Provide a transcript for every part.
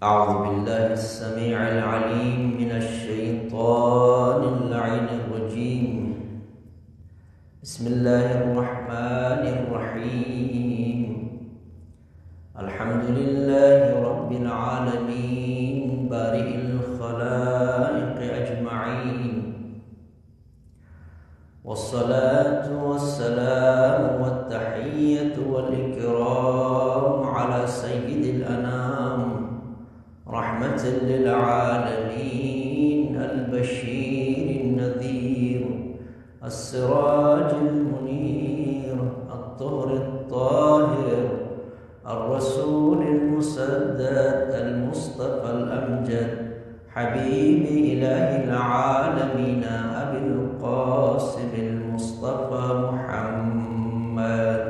أعوذ بالله السميع العليم من الشيطان اللعين الرجيم. بسم الله الرحمن الرحيم. الحمد لله رب العالمين بارئ الخلائق أجمعين، والصلاة والسلام والتحية والإكرام على سيد الأنام رحمة للعالمين، البشير النذير، السراج المنير، الطهر الطاهر، الرسول المسدد، المصطفى الأمجد، حبيب إله العالمين أبي القاسم المصطفى محمد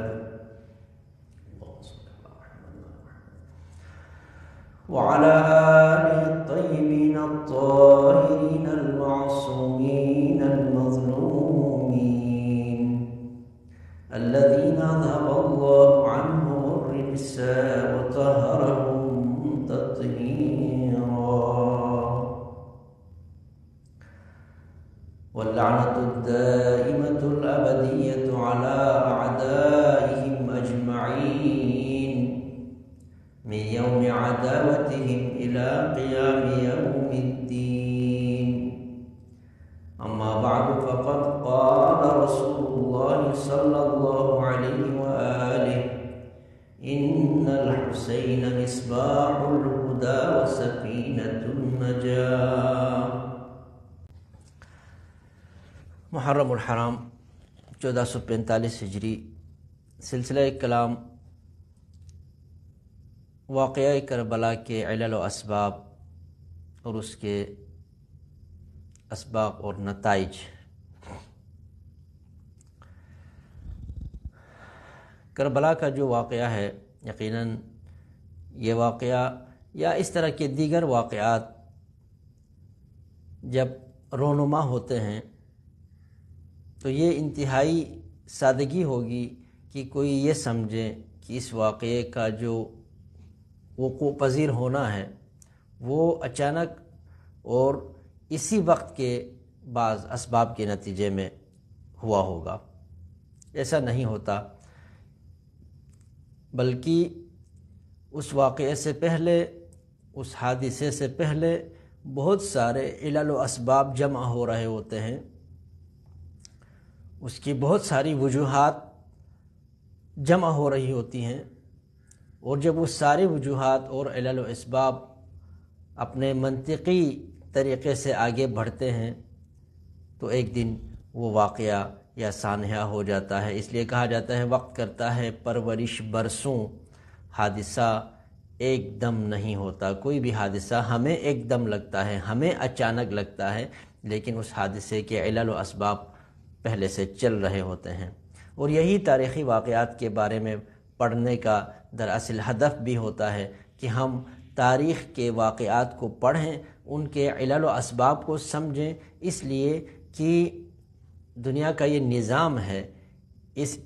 وعلى آله الطيبين الطاهرين المعصومين المظلومين الذين أذهب الله عنهم الرجس وطهرهم تطهيرا، واللعنة الدائمة الأبدية على أعدائهم أجمعين من يوم عداوتهم إلى قيام يوم الدين. أما بعد، فقد قال رسول الله صلى الله عليه وآله: إن الحسين مصباح الهدى وسفينة النجاة. محرم الحرام 1445 ہجری، سلسلہ کلام واقعہ کربلا کے علل و اسباب اور اس کے اسباق اور نتائج۔ کربلا کا جو واقعہ ہے، یقیناً یہ واقعہ یا اس طرح کے دیگر واقعات جب رونما ہوتے ہیں تو یہ انتہائی سادگی ہوگی کہ کوئی یہ سمجھے کہ اس واقعے کا جو وقوع پذیر ہونا ہے وہ اچانک اور اسی وقت کے بعض اسباب کے نتیجے میں ہوا ہوگا۔ ایسا نہیں ہوتا، بلکہ اس واقعے سے پہلے، اس حادثے سے پہلے بہت سارے علل و اسباب جمع ہو رہے ہوتے ہیں، اس کی بہت ساری وجوہات جمع ہو رہی ہوتی ہیں، اور جب وہ ساری وجوہات اور علل و اسباب اپنے منطقی طریقے سے آگے بڑھتے ہیں تو ایک دن وہ واقعہ یا سانحہ ہو جاتا ہے۔ اس لیے کہا جاتا ہے وقت کرتا ہے پرورش برسوں، حادثہ ایک دم نہیں ہوتا۔ کوئی بھی حادثہ ہمیں ایک دم لگتا ہے، ہمیں اچانک لگتا ہے، لیکن اس حادثے کے علل و اسباب پہلے سے چل رہے ہوتے ہیں۔ اور یہی تاریخی واقعات کے بارے میں پڑھنے کا دراصل ہدف بھی ہوتا ہے کہ ہم تاریخ کے واقعات کو پڑھیں، ان کے علل و اسباب کو سمجھیں، اس لیے کہ دنیا کا یہ نظام ہے، اس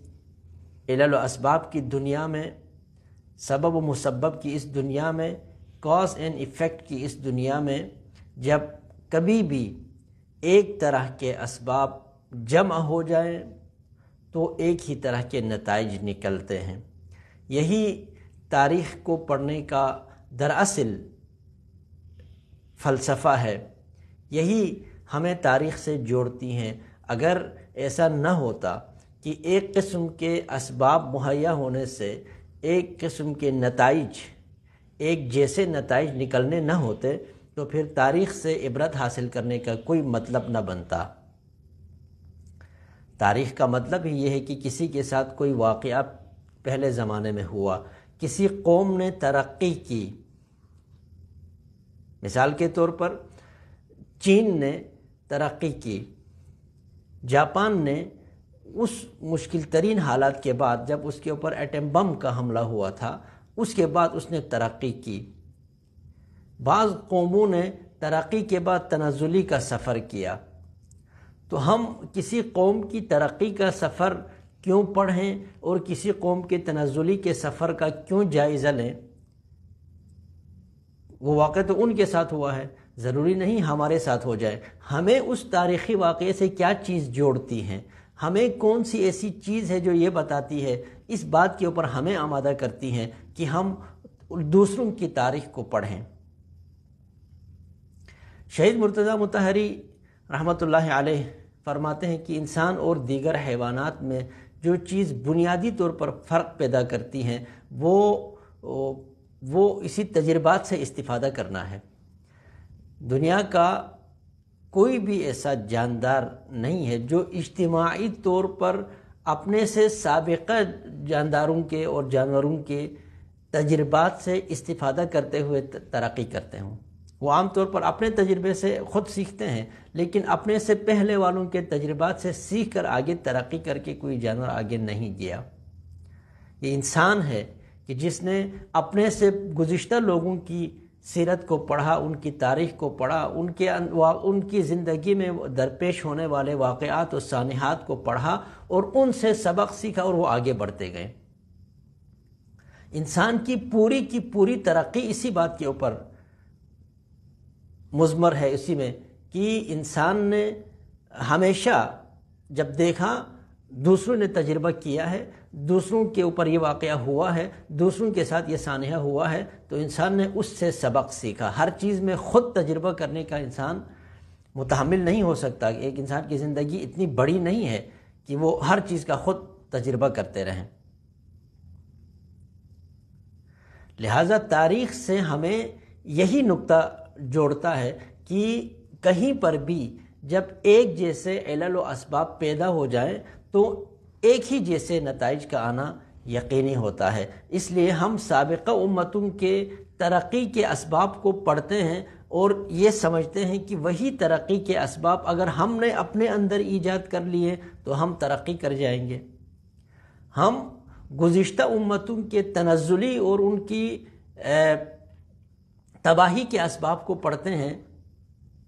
علل و اسباب کی دنیا میں، سبب و مسبب کی اس دنیا میں، کاز اینڈ ایفیکٹ کی اس دنیا میں، جب کبھی بھی ایک طرح کے اسباب جمع ہو جائیں تو ایک ہی طرح کے نتائج نکلتے ہیں۔ یہی تاریخ کو پڑھنے کا دراصل فلسفہ ہے، یہی ہمیں تاریخ سے جوڑتی ہیں۔ اگر ایسا نہ ہوتا کہ ایک قسم کے اسباب مہیا ہونے سے ایک قسم کے نتائج، ایک جیسے نتائج نکلنے نہ ہوتے تو پھر تاریخ سے عبرت حاصل کرنے کا کوئی مطلب نہ بنتا۔ تاریخ کا مطلب ہی یہ ہے کہ کسی کے ساتھ کوئی واقعہ پہلے زمانے میں ہوا، کسی قوم نے ترقی کی۔ مثال کے طور پر چین نے ترقی کی، جاپان نے اس مشکل ترین حالات کے بعد جب اس کے اوپر ایٹم بم کا حملہ ہوا تھا، اس کے بعد اس نے ترقی کی۔ بعض قوموں نے ترقی کے بعد تنزلی کا سفر کیا۔ تو ہم کسی قوم کی ترقی کا سفر کیوں پڑھیں اور کسی قوم کے تنزلی کے سفر کا کیوں جائزہ لیں؟ وہ واقعہ تو ان کے ساتھ ہوا ہے، ضروری نہیں ہمارے ساتھ ہو جائے۔ ہمیں اس تاریخی واقعے سے کیا چیز جوڑتی ہے، ہمیں کون سی ایسی چیز ہے جو یہ بتاتی ہے، اس بات کے اوپر ہمیں آمادہ کرتی ہیں کہ ہم دوسروں کی تاریخ کو پڑھیں۔ شہید مرتضیٰ مطہری رحمۃ اللہ علیہ فرماتے ہیں کہ انسان اور دیگر حیوانات میں جو چیز بنیادی طور پر فرق پیدا کرتی ہیں وہ اسی تجربات سے استفادہ کرنا ہے۔ دنیا کا کوئی بھی ایسا جاندار نہیں ہے جو اجتماعی طور پر اپنے سے سابقہ جانداروں کے اور جانوروں کے تجربات سے استفادہ کرتے ہوئے ترقی کرتے ہوں۔ وہ عام طور پر اپنے تجربے سے خود سیکھتے ہیں، لیکن اپنے سے پہلے والوں کے تجربات سے سیکھ کر آگے ترقی کر کے کوئی جانور آگے نہیں گیا۔ یہ انسان ہے کہ جس نے اپنے سے گزشتہ لوگوں کی سیرت کو پڑھا، ان کی تاریخ کو پڑھا، ان کی زندگی میں درپیش ہونے والے واقعات و سانحات کو پڑھا اور ان سے سبق سیکھا اور وہ آگے بڑھتے گئے۔ انسان کی پوری ترقی اسی بات کے اوپر مضمر ہے، اسی میں کہ انسان نے ہمیشہ جب دیکھا دوسروں نے تجربہ کیا ہے، دوسروں کے اوپر یہ واقعہ ہوا ہے، دوسروں کے ساتھ یہ سانحہ ہوا ہے، تو انسان نے اس سے سبق سیکھا۔ ہر چیز میں خود تجربہ کرنے کا انسان متحمل نہیں ہو سکتا۔ ایک انسان کی زندگی اتنی بڑی نہیں ہے کہ وہ ہر چیز کا خود تجربہ کرتے رہیں۔ لہذا تاریخ سے ہمیں یہی نقطہ جوڑتا ہے کہ کہیں پر بھی جب ایک جیسے علل و اسباب پیدا ہو جائیں تو ایک ہی جیسے نتائج کا آنا یقینی ہوتا ہے۔ اس لیے ہم سابقہ امتوں کے ترقی کے اسباب کو پڑھتے ہیں اور یہ سمجھتے ہیں کہ وہی ترقی کے اسباب اگر ہم نے اپنے اندر ایجاد کر لیے تو ہم ترقی کر جائیں گے۔ ہم گزشتہ امتوں کے تنزلی اور ان کی تباہی کے اسباب کو پڑھتے ہیں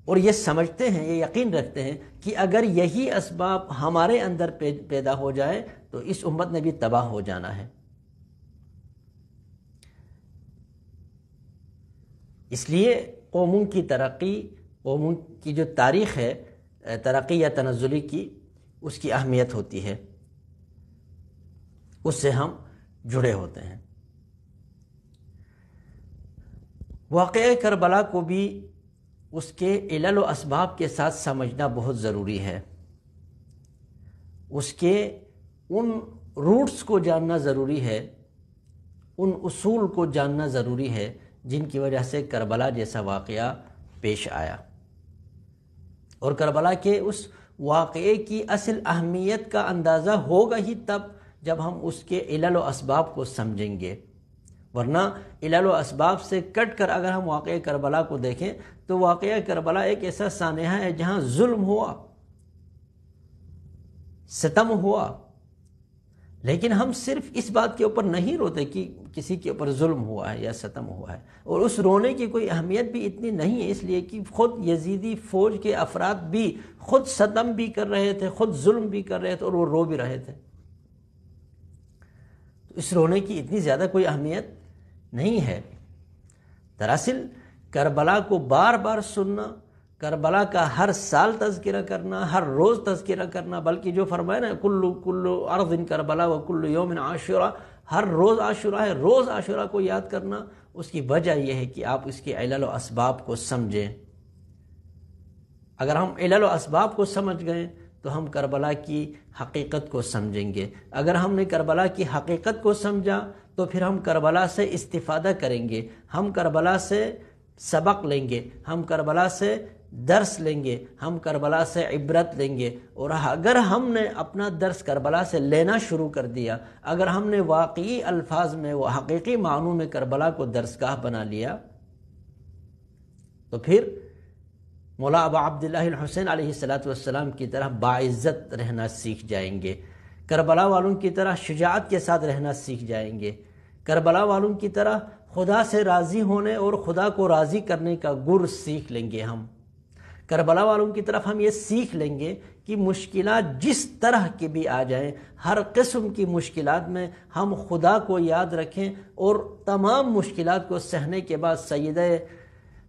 اور یہ سمجھتے ہیں، یہ یقین رکھتے ہیں کہ اگر یہی اسباب ہمارے اندر پیدا ہو جائے تو اس امت نے بھی تباہ ہو جانا ہے۔ اس لیے قوموں کی ترقی، قوموں کی جو تاریخ ہے ترقی یا تنزلی کی، اس کی اہمیت ہوتی ہے، اس سے ہم جڑے ہوتے ہیں۔ واقعہ کربلا کو بھی اس کے علل و اسباب کے ساتھ سمجھنا بہت ضروری ہے۔ اس کے ان روٹس کو جاننا ضروری ہے، ان اصول کو جاننا ضروری ہے جن کی وجہ سے کربلا جیسا واقعہ پیش آیا، اور کربلا کے اس واقعے کی اصل اہمیت کا اندازہ ہوگا ہی تب جب ہم اس کے علل و اسباب کو سمجھیں گے، ورنہ علل و اسباب سے کٹ کر اگر ہم واقعہ کربلا کو دیکھیں تو واقعہ کربلا ایک ایسا سانحہ ہے جہاں ظلم ہوا، ستم ہوا، لیکن ہم صرف اس بات کے اوپر نہیں روتے کہ کسی کے اوپر ظلم ہوا ہے یا ستم ہوا ہے، اور اس رونے کی کوئی اہمیت بھی اتنی نہیں ہے، اس لیے کہ خود یزیدی فوج کے افراد بھی خود ستم بھی کر رہے تھے، خود ظلم بھی کر رہے تھے اور وہ رو بھی رہے تھے۔ تو اس رونے کی اتنی زیادہ کوئی اہمیت نہیں ہے۔ دراصل کربلا کو بار بار سننا، کربلا کا ہر سال تذکرہ کرنا، ہر روز تذکرہ کرنا، بلکہ جو فرمایا نا کل ارض کربلا و کل یوم عاشورہ، ہر روز عاشورہ ہے، روز عاشورہ کو یاد کرنا، اس کی وجہ یہ ہے کہ آپ اس کے علل و اسباب کو سمجھیں۔ اگر ہم علل و اسباب کو سمجھ گئے تو ہم کربلا کی حقیقت کو سمجھیں گے۔ اگر ہم نے کربلا کی حقیقت کو سمجھا تو پھر ہم کربلا سے استفادہ کریں گے، ہم کربلا سے سبق لیں گے، ہم کربلا سے درس لیں گے، ہم کربلا سے عبرت لیں گے۔ اور اگر ہم نے اپنا درس کربلا سے لینا شروع کر دیا، اگر ہم نے واقعی الفاظ میں و حقیقی معنوں میں کربلا کو درسگاہ بنا لیا، تو پھر مولا ابا عبداللہ الحسین علیہ السلام کی طرح باعزت رہنا سیکھ جائیں گے، کربلا والوں کی طرح شجاعت کے ساتھ رہنا سیکھ جائیں گے، کربلا والوں کی طرح خدا سے راضی ہونے اور خدا کو راضی کرنے کا گر سیکھ لیں گے۔ ہم کربلا والوں کی طرف ہم یہ سیکھ لیں گے کہ مشکلات جس طرح کی بھی آ جائیں، ہر قسم کی مشکلات میں ہم خدا کو یاد رکھیں اور تمام مشکلات کو سہنے کے بعد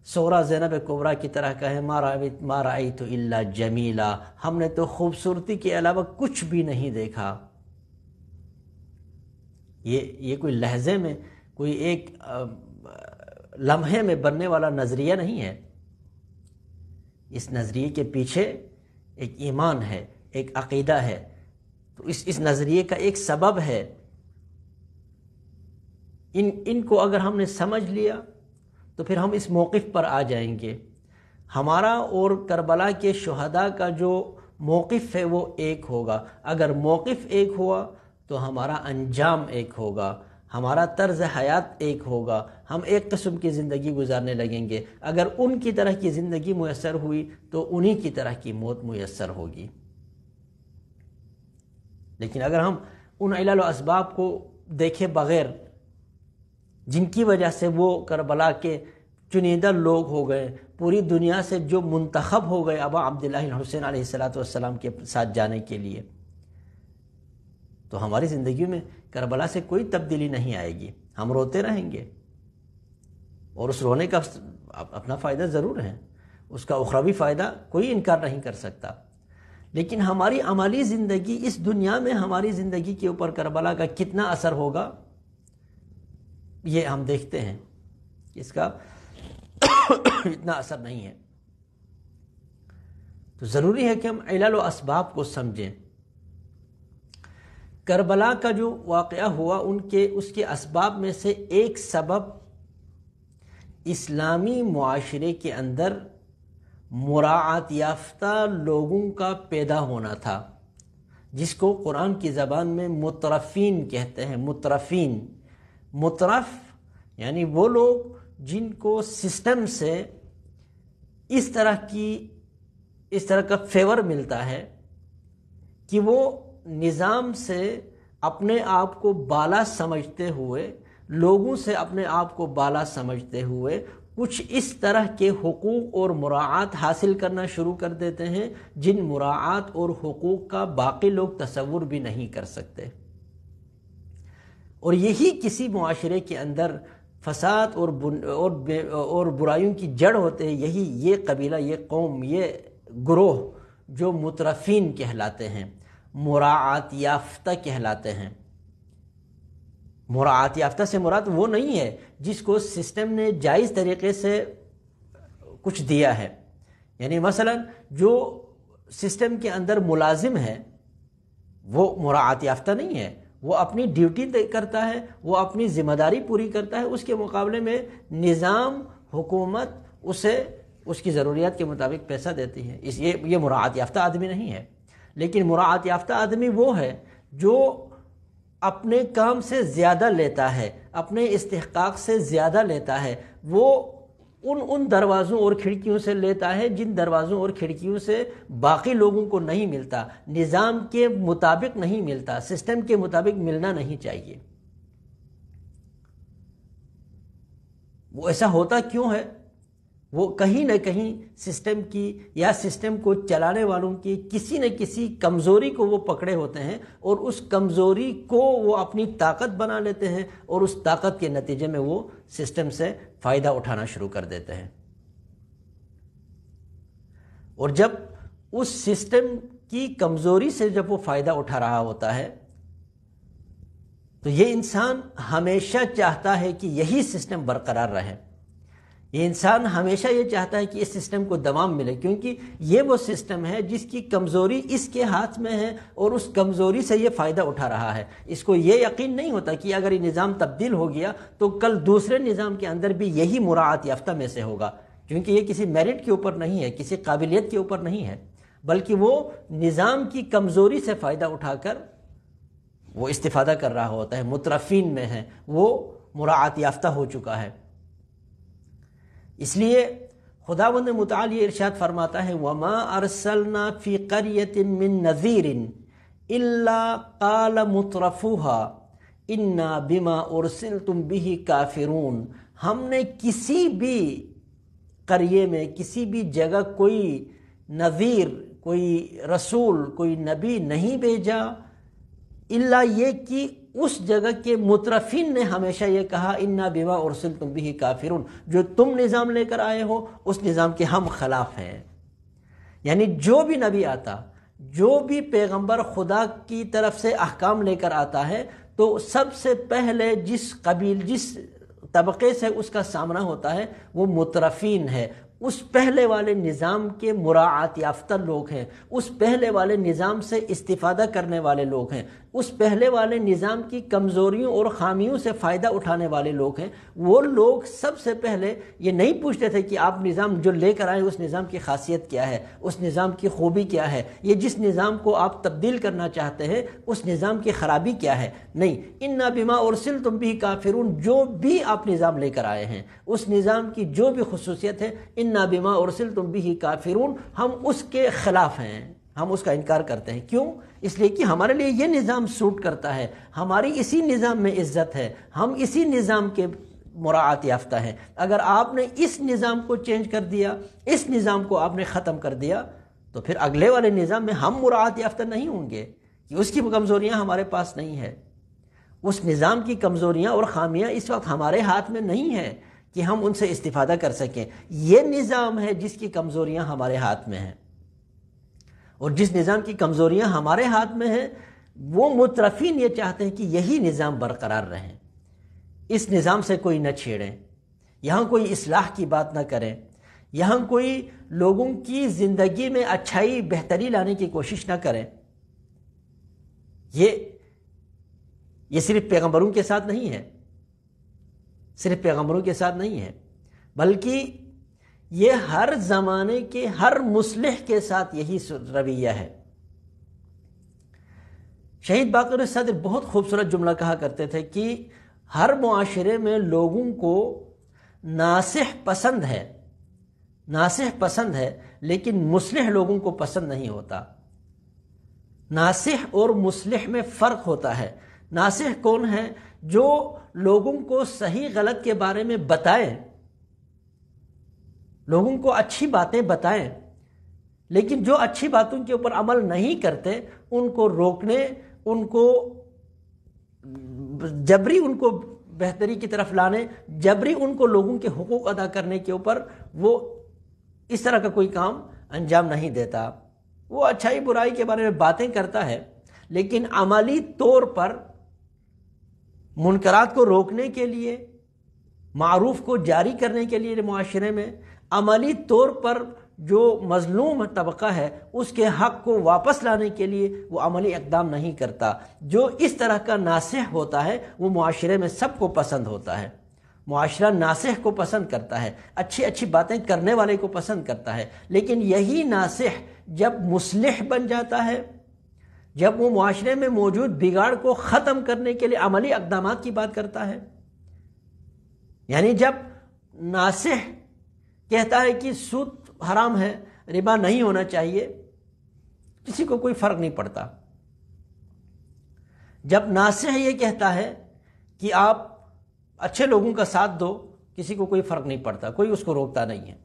صغرا زینب کبریٰ کی طرح کہے ما رأیت الا جمیلا، ہم نے تو خوبصورتی کے علاوہ کچھ بھی نہیں دیکھا۔ یہ کوئی لہجے میں، کوئی ایک لمحے میں بننے والا نظریہ نہیں ہے۔ اس نظریے کے پیچھے ایک ایمان ہے، ایک عقیدہ ہے، تو اس نظریے کا ایک سبب ہے۔ ان کو اگر ہم نے سمجھ لیا تو پھر ہم اس موقف پر آ جائیں گے۔ ہمارا اور کربلا کے شہداء کا جو موقف ہے وہ ایک ہوگا۔ اگر موقف ایک ہوا تو ہمارا انجام ایک ہوگا، ہمارا طرز حیات ایک ہوگا، ہم ایک قسم کی زندگی گزارنے لگیں گے۔ اگر ان کی طرح کی زندگی میسر ہوئی تو انہی کی طرح کی موت میسر ہوگی۔ لیکن اگر ہم ان علل و اسباب کو دیکھے بغیر، جن کی وجہ سے وہ کربلا کے چنیدہ لوگ ہو گئے، پوری دنیا سے جو منتخب ہو گئے ابا عبداللہ الحسین علیہ السلام کے ساتھ جانے کے لیے، تو ہماری زندگی میں کربلا سے کوئی تبدیلی نہیں آئے گی۔ ہم روتے رہیں گے، اور اس رونے کا اپنا فائدہ ضرور ہے، اس کا اخروی فائدہ کوئی انکار نہیں کر سکتا، لیکن ہماری عملی زندگی، اس دنیا میں ہماری زندگی کے اوپر کربلا کا کتنا اثر ہوگا یہ ہم دیکھتے ہیں، اس کا اتنا اثر نہیں ہے۔ تو ضروری ہے کہ ہم علل و اسباب کو سمجھیں۔ کربلا کا جو واقعہ ہوا اس کے اسباب میں سے ایک سبب اسلامی معاشرے کے اندر مراعات یافتہ لوگوں کا پیدا ہونا تھا، جس کو قرآن کی زبان میں مترفین کہتے ہیں۔ مترف یعنی وہ لوگ جن کو سسٹم سے اس طرح کا فیور ملتا ہے کہ وہ نظام سے اپنے آپ کو بالا سمجھتے ہوئے، لوگوں سے اپنے آپ کو بالا سمجھتے ہوئے کچھ اس طرح کے حقوق اور مراعات حاصل کرنا شروع کر دیتے ہیں جن مراعات اور حقوق کا باقی لوگ تصور بھی نہیں کر سکتے۔ اور یہی کسی معاشرے کے اندر فساد اور برائیوں کی جڑ ہوتے ہیں۔ یہ قبیلہ، یہ قوم، یہ گروہ جو مترفین کہلاتے ہیں، مراعات یافتہ کہلاتے ہیں۔ مراعات یافتہ سے مراد وہ نہیں ہے جس کو سسٹم نے جائز طریقے سے کچھ دیا ہے۔ یعنی مثلا جو سسٹم کے اندر ملازم ہے وہ مراعات یافتہ نہیں ہے، وہ اپنی ڈیوٹی کرتا ہے، وہ اپنی ذمہ داری پوری کرتا ہے، اس کے مقابلے میں نظام، حکومت اسے اس کی ضروریات کے مطابق پیسہ دیتی ہے۔ یہ مراعات یافتہ آدمی نہیں ہے۔ لیکن مراعات یافتہ آدمی وہ ہے جو اپنے کام سے زیادہ لیتا ہے، اپنے استحقاق سے زیادہ لیتا ہے، وہ ان دروازوں اور کھڑکیوں سے لیتا ہے جن دروازوں اور کھڑکیوں سے باقی لوگوں کو نہیں ملتا، نظام کے مطابق نہیں ملتا، سسٹم کے مطابق ملنا نہیں چاہیے۔ وہ ایسا ہوتا کیوں ہے؟ وہ کہیں نہ کہیں سسٹم کی یا سسٹم کو چلانے والوں کی کسی نہ کسی کمزوری کو وہ پکڑے ہوتے ہیں، اور اس کمزوری کو وہ اپنی طاقت بنا لیتے ہیں، اور اس طاقت کے نتیجے میں وہ سسٹم سے فائدہ اٹھانا شروع کر دیتے ہیں۔ اور جب اس سسٹم کی کمزوری سے جب وہ فائدہ اٹھا رہا ہوتا ہے تو یہ انسان ہمیشہ چاہتا ہے کہ یہی سسٹم برقرار رہے۔ یہ انسان ہمیشہ یہ چاہتا ہے کہ اس سسٹم کو دوام ملے، کیونکہ یہ وہ سسٹم ہے جس کی کمزوری اس کے ہاتھ میں ہے، اور اس کمزوری سے یہ فائدہ اٹھا رہا ہے۔ اس کو یہ یقین نہیں ہوتا کہ اگر یہ نظام تبدیل ہو گیا تو کل دوسرے نظام کے اندر بھی یہی مراعات یافتہ میں سے ہوگا، کیونکہ یہ کسی میرٹ کے اوپر نہیں ہے، کسی قابلیت کے اوپر نہیں ہے، بلکہ وہ نظام کی کمزوری سے فائدہ اٹھا کر وہ استفادہ کر رہا ہوتا ہے، مترفین میں ہے، وہ مراعات یافتہ ہو چکا ہے۔ اس لیے خداوند متعال یہ ارشاد فرماتا ہے وَمَا أَرْسَلْنَا فِي قَرْيَةٍ مِّن نَذِيرٍ إِلَّا قَالَ مُتْرَفُوهَا إِنَّا بِمَا أُرْسِلْتُمْ بِهِ كَافِرُونَ۔ ہم نے کسی بھی قریے میں، کسی بھی جگہ کوئی نذیر، کوئی رسول، کوئی نبی نہیں بھیجا الا یہ کہ اس جگہ کے مترفین نے ہمیشہ یہ کہا انا بما ارسلتم بہ کافرون، جو تم نظام لے کر آئے ہو اس نظام کے ہم خلاف ہیں۔ یعنی جو بھی نبی آتا، جو بھی پیغمبر خدا کی طرف سے احکام لے کر آتا ہے، تو سب سے پہلے جس طبقے سے اس کا سامنا ہوتا ہے وہ مترفین ہے، اس پہلے والے نظام کے مراعات یافتہ لوگ ہیں، اس پہلے والے نظام سے استفادہ کرنے والے لوگ ہیں، اس پہلے والے نظام کی کمزوریوں اور خامیوں سے فائدہ اٹھانے والے لوگ ہیں۔ وہ لوگ سب سے پہلے یہ نہیں پوچھتے تھے کہ آپ نظام جو لے کر آئے اس نظام کی خاصیت کیا ہے، اس نظام کی خوبی کیا ہے، یہ جس نظام کو آپ تبدیل کرنا چاہتے ہیں اس نظام کی خرابی کیا ہے۔ نہیں، انا بما ارسلتم بہ کافرون، جو بھی آپ نظام لے کر آئے ہیں اس نظام کی جو بھی خصوصیت ہے، انا بما ارسلتم بہ کافرون، ہم اس کے خلاف ہیں، ہم اس کا انکار کرتے ہیں۔ کیوں؟ اس لیے کہ ہمارے لیے یہ نظام سوٹ کرتا ہے، ہماری اسی نظام میں عزت ہے، ہم اسی نظام کے مراعات یافتہ ہیں۔ اگر آپ نے اس نظام کو چینج کر دیا، اس نظام کو آپ نے ختم کر دیا، تو پھر اگلے والے نظام میں ہم مراعات یافتہ نہیں ہوں گے کہ اس کی کمزوریاں ہمارے پاس نہیں ہیں۔ اس نظام کی کمزوریاں اور خامیاں اس وقت ہمارے ہاتھ میں نہیں ہیں کہ ہم ان سے استفادہ کر سکیں۔ یہ نظام ہے جس کی کمزوریاں ہمارے ہاتھ میں ہیں، اور جس نظام کی کمزوریاں ہمارے ہاتھ میں ہیں وہ مترفین یہ چاہتے ہیں کہ یہی نظام برقرار رہیں، اس نظام سے کوئی نہ چھیڑیں، یہاں کوئی اصلاح کی بات نہ کریں، یہاں کوئی لوگوں کی زندگی میں اچھائی بہتری لانے کی کوشش نہ کریں۔ یہ صرف پیغمبروں کے ساتھ نہیں ہے، صرف پیغمبروں کے ساتھ نہیں ہے، بلکہ یہ ہر زمانے کے ہر مصلح کے ساتھ یہی رویہ ہے۔ شہید باقر صدر بہت خوبصورت جملہ کہا کرتے تھے کہ ہر معاشرے میں لوگوں کو ناصح پسند ہے، ناصح پسند ہے، لیکن مصلح لوگوں کو پسند نہیں ہوتا۔ ناصح اور مصلح میں فرق ہوتا ہے۔ ناصح کون ہے؟ جو لوگوں کو صحیح غلط کے بارے میں بتائیں، لوگوں کو اچھی باتیں بتائیں، لیکن جو اچھی باتوں کے اوپر عمل نہیں کرتے ان کو روکنے، ان کو جبری ان کو بہتری کی طرف لانے، جبری ان کو لوگوں کے حقوق ادا کرنے کے اوپر وہ اس طرح کا کوئی کام انجام نہیں دیتا۔ وہ اچھائی برائی کے بارے میں باتیں کرتا ہے، لیکن عملی طور پر منکرات کو روکنے کے لیے، معروف کو جاری کرنے کے لیے معاشرے میں عملی طور پر جو مظلوم طبقہ ہے اس کے حق کو واپس لانے کے لیے وہ عملی اقدام نہیں کرتا۔ جو اس طرح کا ناصح ہوتا ہے وہ معاشرے میں سب کو پسند ہوتا ہے۔ معاشرہ ناصح کو پسند کرتا ہے، اچھی اچھی باتیں کرنے والے کو پسند کرتا ہے، لیکن یہی ناصح جب مصلح بن جاتا ہے، جب وہ معاشرے میں موجود بگاڑ کو ختم کرنے کے لیے عملی اقدامات کی بات کرتا ہے، یعنی جب ناصح کہتا ہے کہ سود حرام ہے، ربا نہیں ہونا چاہیے، کسی کو کوئی فرق نہیں پڑتا۔ جب ناصح یہ کہتا ہے کہ آپ اچھے لوگوں کا ساتھ دو، کسی کو کوئی فرق نہیں پڑتا، کوئی اس کو روکتا نہیں ہے۔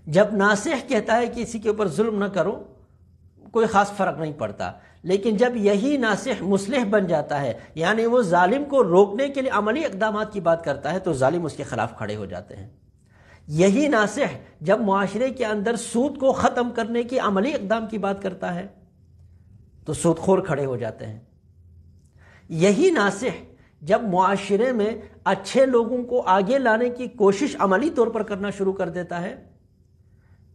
جب ناصح کہتا ہے کہ کسی کے اوپر ظلم نہ کرو، کوئی خاص فرق نہیں پڑتا۔ لیکن جب یہی ناصح مصلح بن جاتا ہے، یعنی وہ ظالم کو روکنے کے لیے عملی اقدامات کی بات کرتا ہے، تو ظالم اس کے خلاف کھڑے ہو جاتے ہیں۔ یہی ناصح جب معاشرے کے اندر سود کو ختم کرنے کی عملی اقدام کی بات کرتا ہے تو سود خور کھڑے ہو جاتے ہیں۔ یہی ناصح جب معاشرے میں اچھے لوگوں کو آگے لانے کی کوشش عملی طور پر کرنا شروع کر دیتا ہے،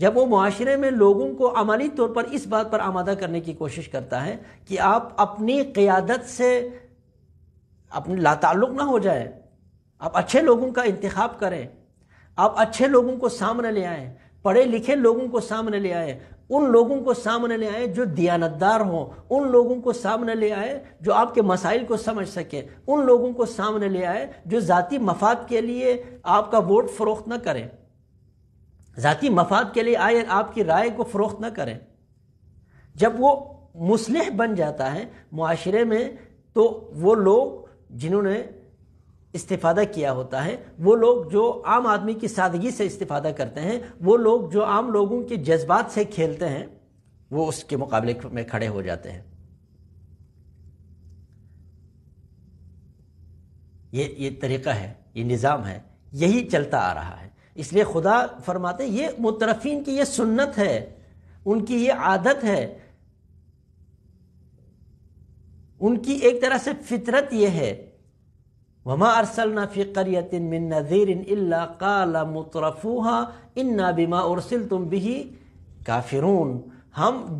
جب وہ معاشرے میں لوگوں کو عملی طور پر اس بات پر آمادہ کرنے کی کوشش کرتا ہے کہ آپ اپنی قیادت سے اپنے لا تعلق نہ ہو جائیں، آپ اچھے لوگوں کا انتخاب کریں، آپ اچھے لوگوں کو سامنے لے آئیں، پڑھے لکھے لوگوں کو سامنے لے آئیں، ان لوگوں کو سامنے لے آئیں جو دیانتدار ہوں، ان لوگوں کو سامنے لے آئیں جو آپ کے مسائل کو سمجھ سکیں، ان لوگوں کو سامنے لے آئیں جو ذاتی مفاد کے لیے آپ کا ووٹ فروخت نہ کریں، ذاتی مفاد کے لیے آئے آپ کی رائے کو فروخت نہ کریں۔ جب وہ مصلح بن جاتا ہے معاشرے میں، تو وہ لوگ جنہوں نے استفادہ کیا ہوتا ہے، وہ لوگ جو عام آدمی کی سادگی سے استفادہ کرتے ہیں، وہ لوگ جو عام لوگوں کے جذبات سے کھیلتے ہیں، وہ اس کے مقابلے میں کھڑے ہو جاتے ہیں۔ یہ طریقہ ہے، یہ نظام ہے، یہی چلتا آ رہا ہے۔ اس لیے خدا فرماتے ہیں یہ مترفین کی یہ سنت ہے، ان کی یہ عادت ہے، ان کی ایک طرح سے فطرت یہ ہے۔ وَمَا أَرْسَلْنَا فِي قَرْيَةٍ مِّن نَذِيرٍ إِلَّا قَالَ مُتْرَفُوهَا إِنَّا بِمَا أُرْسِلْتُمْ بِهِ كَافِرُونَ۔ ہم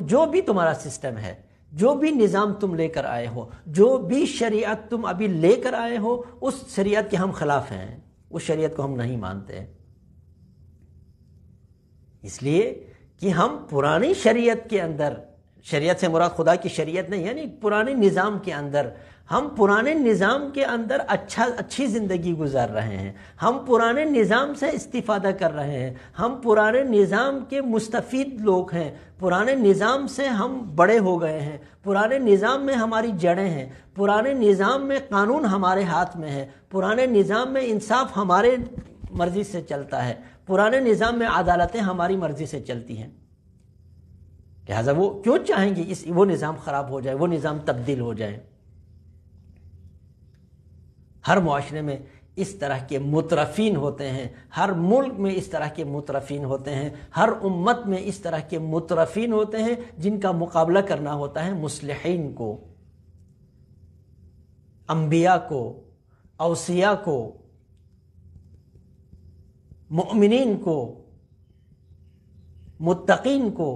جو بھی تمہارا سسٹم ہے، جو بھی نظام تم لے کر آئے ہو، جو بھی شریعت تم ابھی لے کر آئے ہو، اس شریعت کے ہم خلاف ہیں، اس شریعت کو ہم نہیں مانتے۔ اس لیے کہ ہم پرانی شریعت کے اندر، شریعت سے مراد خدا کی شریعت نہیں، یعنی پرانے نظام کے اندر، ہم پرانے نظام کے اندر اچھی زندگی گزار رہے ہیں، ہم پرانے نظام سے استفادہ کر رہے ہیں، ہم پرانے نظام کے مستفید لوگ ہیں، پرانے نظام سے ہم بڑے ہو گئے ہیں، پرانے نظام میں ہماری جڑیں ہیں، پرانے نظام میں قانون ہمارے ہاتھ میں ہے، پرانے نظام میں انصاف ہمارے مرضی سے چلتا ہے، پرانے نظام میں عدالتیں ہماری مرضی سے چلتی ہیں۔ لہٰذا وہ کیوں چاہیں گے وہ نظام خراب ہو جائے، وہ نظام تبدیل ہو جائے؟ ہر معاشرے میں اس طرح کے مترفین ہوتے ہیں، ہر ملک میں اس طرح کے مترفین ہوتے ہیں، ہر امت میں اس طرح کے مترفین ہوتے ہیں جن کا مقابلہ کرنا ہوتا ہے مصلحین کو، انبیاء کو، اوصیاء کو، مؤمنین کو، متقین کو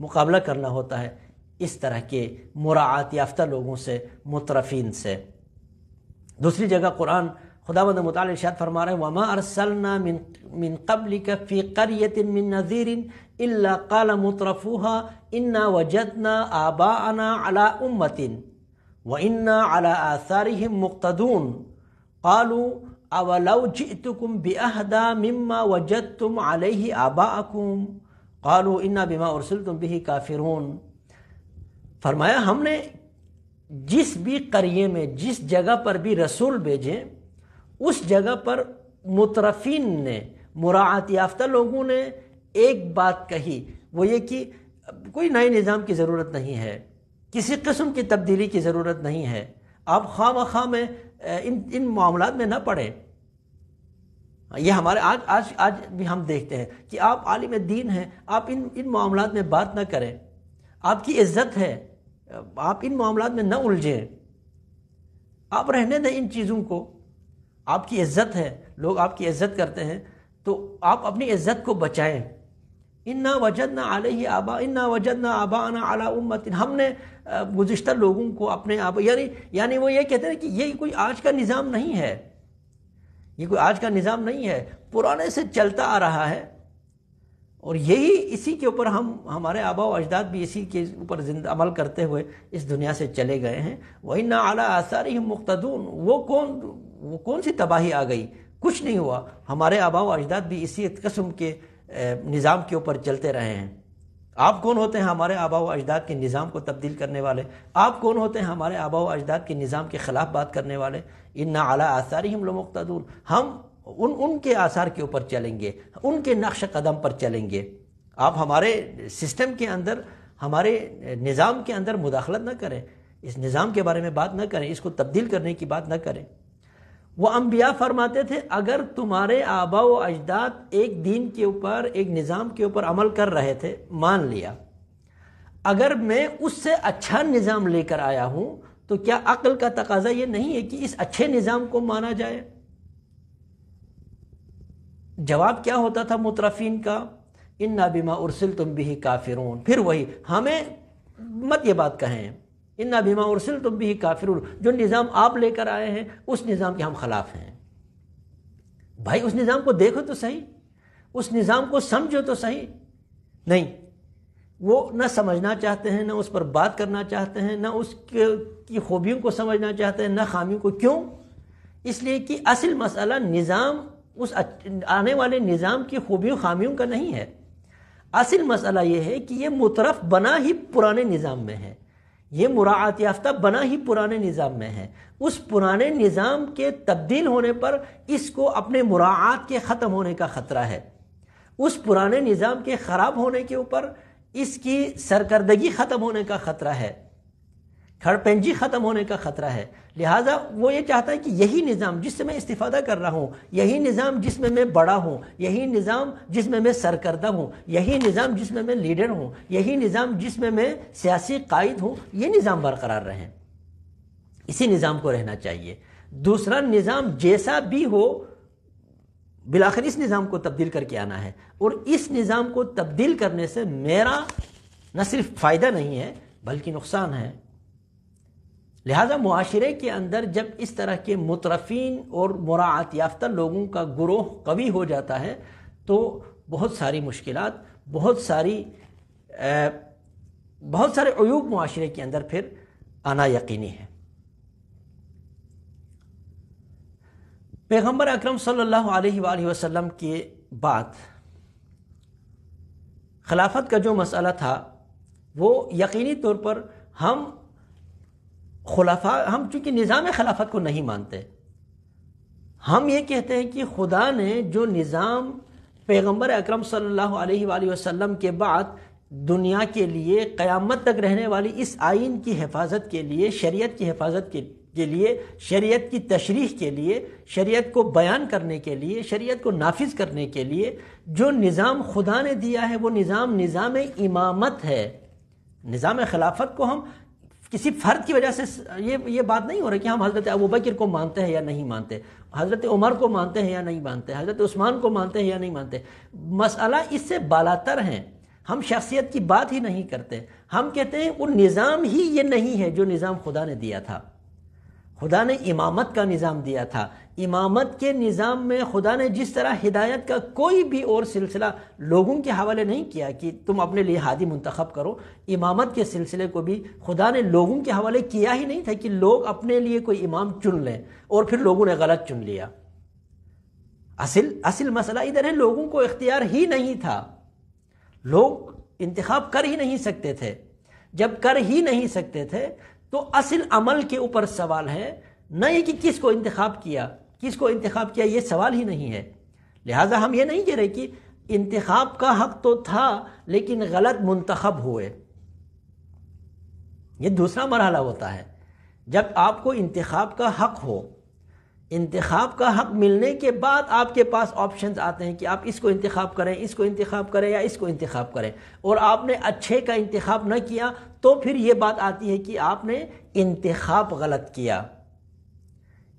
مقابلہ کرنا ہوتا ہے اس طرح کے مراعات یافتہ لوگوں سے، مترفین سے۔ دوسری جگہ قرآن خداوند متعال ارشاد فرما رہے ہیں وَمَا أَرْسَلْنَا مِن قَبْلِكَ فِي قَرْيَةٍ مِّن نَذِيرٍ إِلَّا قَالَ مُتْرَفُوهَا إِنَّا وَجَدْنَا آبَاءَنَا عَلَىٰ أُمَّةٍ وَإِنَّا عَلَىٰ آثَارِهِم مُّقْتَدُونَ قَالُوا أَوَلَوْ جِئْتُكُم بِأَهْدَىٰ مِمَّا وَجَدتُّمْ عَلَيْهِ آبَاءَكُمْ قَالُوا إِنَّا بِمَا أُرْسِلْتُم بِهِ كَافِرُونَ۔ فرمایا ہم نے جس بھی قریے میں، جس جگہ پر بھی رسول بھیجے، اس جگہ پر مترفین نے، مراعات یافتہ لوگوں نے ایک بات کہی، وہ یہ کہ کوئی نئے نظام کی ضرورت نہیں ہے، کسی قسم کی تبدیلی کی ضرورت نہیں ہے، آپ خواہ مخواہ میں ان معاملات میں نہ پڑیں۔ یہ ہمارے آج بھی ہم دیکھتے ہیں کہ آپ عالم دین ہیں، آپ ان معاملات میں بات نہ کریں، آپ کی عزت ہے، آپ ان معاملات میں نہ الجھیں، آپ رہنے دیں ان چیزوں کو، آپ کی عزت ہے، لوگ آپ کی عزت کرتے ہیں، تو آپ اپنی عزت کو بچائیں۔ اِنَّا وَجَدْنَا عَلَيْهِ آبَاءَنَا اِنَّا وَجَدْنَا آبَاءَنَا عَلَىٰ أُمَّةٍ، ہم نے گزشتہ لوگوں کو اپنے یعنی وہ یہ کہتے ہیں کہ یہ کوئی آج کا نظام نہیں ہے، یہ کوئی آج کا نظام نہیں ہے، پرانے سے چلتا آ رہا ہے، اور اسی کے اوپر ہمارے آباء و اجداد بھی اسی کے اوپر عمل کرتے ہوئے اس دنیا سے چلے گئے ہیں۔ وَإِنَّا عَلَىٰ آثَارِهِم مُّقْتَدُونَ، وہ کون سی تباہی آ گئی؟ کچھ نہیں ہوا، ہمارے آباء و اجداد بھی اسی قسم کے نظام کے اوپر چلتے رہے ہیں۔ آپ کون ہوتے ہیں ہمارے آباء و اجداد کے نظام کو تبدیل کرنے والے؟ آپ کون ہوتے ہیں ہمارے آباء و اجداد کے نظام کے خلاف بات کرنے والے؟ اِنَّا عَلَىٰ آثَارِهِم لَمُقْتَدُونَ، ہم ان کے آثار کے اوپر چلیں گے، ان کے نقش قدم پر چلیں گے۔ آپ ہمارے سسٹم کے اندر، ہمارے نظام کے اندر مداخلت نہ کریں، اس نظام کے بارے میں بات نہ کریں، اس کو تبدیل کرنے کی بات نہ کریں۔ وہ انبیاء فرماتے تھے اگر تمہارے آباء و اجداد ایک دین کے اوپر، ایک نظام کے اوپر عمل کر رہے تھے، مان لیا، اگر میں اس سے اچھا نظام لے کر آیا ہوں تو کیا عقل کا تقاضا یہ نہیں ہے کہ اس اچھے نظام کو مانا جائے؟ جواب کیا ہوتا تھا مترفین کا؟ اِنَّا بِمَا أُرْسِلْتُم بِهِ كَافِرُونَ۔ پھر وہی، ہمیں مت یہ بات کہیں، اِنَّا بِمَا أُرْسِلْتُم بِهِ كَافِرُونَ، جو نظام آپ لے کر آئے ہیں اس نظام کے ہم خلاف ہیں۔ بھائی اس نظام کو دیکھو تو صحیح، اس نظام کو سمجھو تو صحیح۔ نہیں، وہ نہ سمجھنا چاہتے ہیں، نہ اس پر بات کرنا چاہتے ہیں، نہ اس کی خوبیوں کو سمجھنا چاہتے ہیں، نہ خامیوں کو۔ کیوں؟ اس لیے کہ اصل مسئلہ نظام، اس آنے والے نظام کی خوبیوں خامیوں کا نہیں ہے، اصل مسئلہ یہ ہے کہ یہ مترف بنا ہی پرانے نظام میں ہے، یہ مراعات یافتہ بنا ہی پرانے نظام میں ہے۔ اس پرانے نظام کے تبدیل ہونے پر اس کو اپنے مراعات کے ختم ہونے کا خطرہ ہے، اس پرانے نظام کے خراب ہونے کے اوپر اس کی سرکردگی ختم ہونے کا خطرہ ہے۔ کھڑ پینجی ختم ہونے کا خطرہ ہے. لہٰذا وہ یہ چاہتا ہے کہ یہی نظام جس سے میں استفادہ کر رہا ہوں، یہی نظام جس میں میں بڑا ہوں، یہی نظام جس میں میں سرکردہ ہوں، یہی نظام جس میں میں لیڈر ہوں، یہی نظام جس میں میں سیاسی قائد ہوں، یہ نظام برقرار رہیں. اسی نظام کو رہنا چاہیے. دوسرا نظام جیسا بھی ہو بالآخر اس نظام کو تبدیل کر کے آنا ہے، اور اس نظام کو تبدیل کرنے سے میرا نہ صرف فائدہ نہیں ہے بلکہ نقصان ہے. لہذا معاشرے کے اندر جب اس طرح کے مترفین اور مراعات یافتہ لوگوں کا گروہ قوی ہو جاتا ہے تو بہت ساری مشکلات، بہت سارے عیوب معاشرے کے اندر پھر آنا یقینی ہے. پیغمبر اکرم صلی اللہ علیہ وآلہ وسلم کے بعد خلافت کا جو مسئلہ تھا وہ یقینی طور پر ہم چونکہ نظام خلافت کو نہیں مانتے، ہم یہ کہتے ہیں کہ خدا نے جو نظام پیغمبر اکرم صلی اللہ علیہ وآلہ وسلم کے بعد دنیا کے لیے قیامت تک رہنے والی اس آئین کی حفاظت کے لیے، شریعت کی حفاظت کے لیے، شریعت کی تشریح کے لیے، شریعت کو بیان کرنے کے لیے، شریعت کو نافذ کرنے کے لیے جو نظام خدا نے دیا ہے وہ نظام امامت ہے. نظام خلافت کو ہم کسی فرد کی وجہ سے یہ بات نہیں ہو رہی کہ ہم حضرت ابوبکر کو مانتے ہیں یا نہیں مانتے، حضرت عمر کو مانتے ہیں یا نہیں مانتے، حضرت عثمان کو مانتے ہیں یا نہیں مانتے. مسئلہ اس سے بالاتر ہے. ہم شخصیت کی بات ہی نہیں کرتے، ہم کہتے ہیں وہ نظام ہی یہ نہیں ہے جو نظام خدا نے دیا تھا. خدا نے امامت کا نظام دیا تھا. امامت کے نظام میں خدا نے جس طرح ہدایت کا کوئی بھی اور سلسلہ لوگوں کے حوالے نہیں کیا کہ تم اپنے لیے ہادی منتخب کرو، امامت کے سلسلے کو بھی خدا نے لوگوں کے حوالے کیا ہی نہیں تھا کہ لوگ اپنے لیے کوئی امام چن لیں اور پھر لوگوں نے غلط چن لیا. اصل مسئلہ ادھر ہے، لوگوں کو اختیار ہی نہیں تھا، لوگ انتخاب کر ہی نہیں سکتے تھے. جب کر ہی نہیں سکتے تھے تو اصل عمل کے اوپر سوال ہے، نہ یہ کہ کس کو انتخاب کیا یہ سوال ہی نہیں ہے. لہٰذا ہم یہ نہیں کہہ رہے کہ انتخاب کا حق تو تھا لیکن غلط منتخب ہوئے. یہ دوسرا مرحلہ ہوتا ہے. جب آپ کو انتخاب کا حق ہو، انتخاب کا حق ملنے کے بعد آپ کے پاس آپشنز آتے ہیں کہ آپ اس کو انتخاب کریں، اس کو انتخاب کریں یا اس کو انتخاب کریں، اور آپ نے اچھے کا انتخاب نہ کیا تو پھر یہ بات آتی ہے کہ آپ نے انتخاب غلط کیا.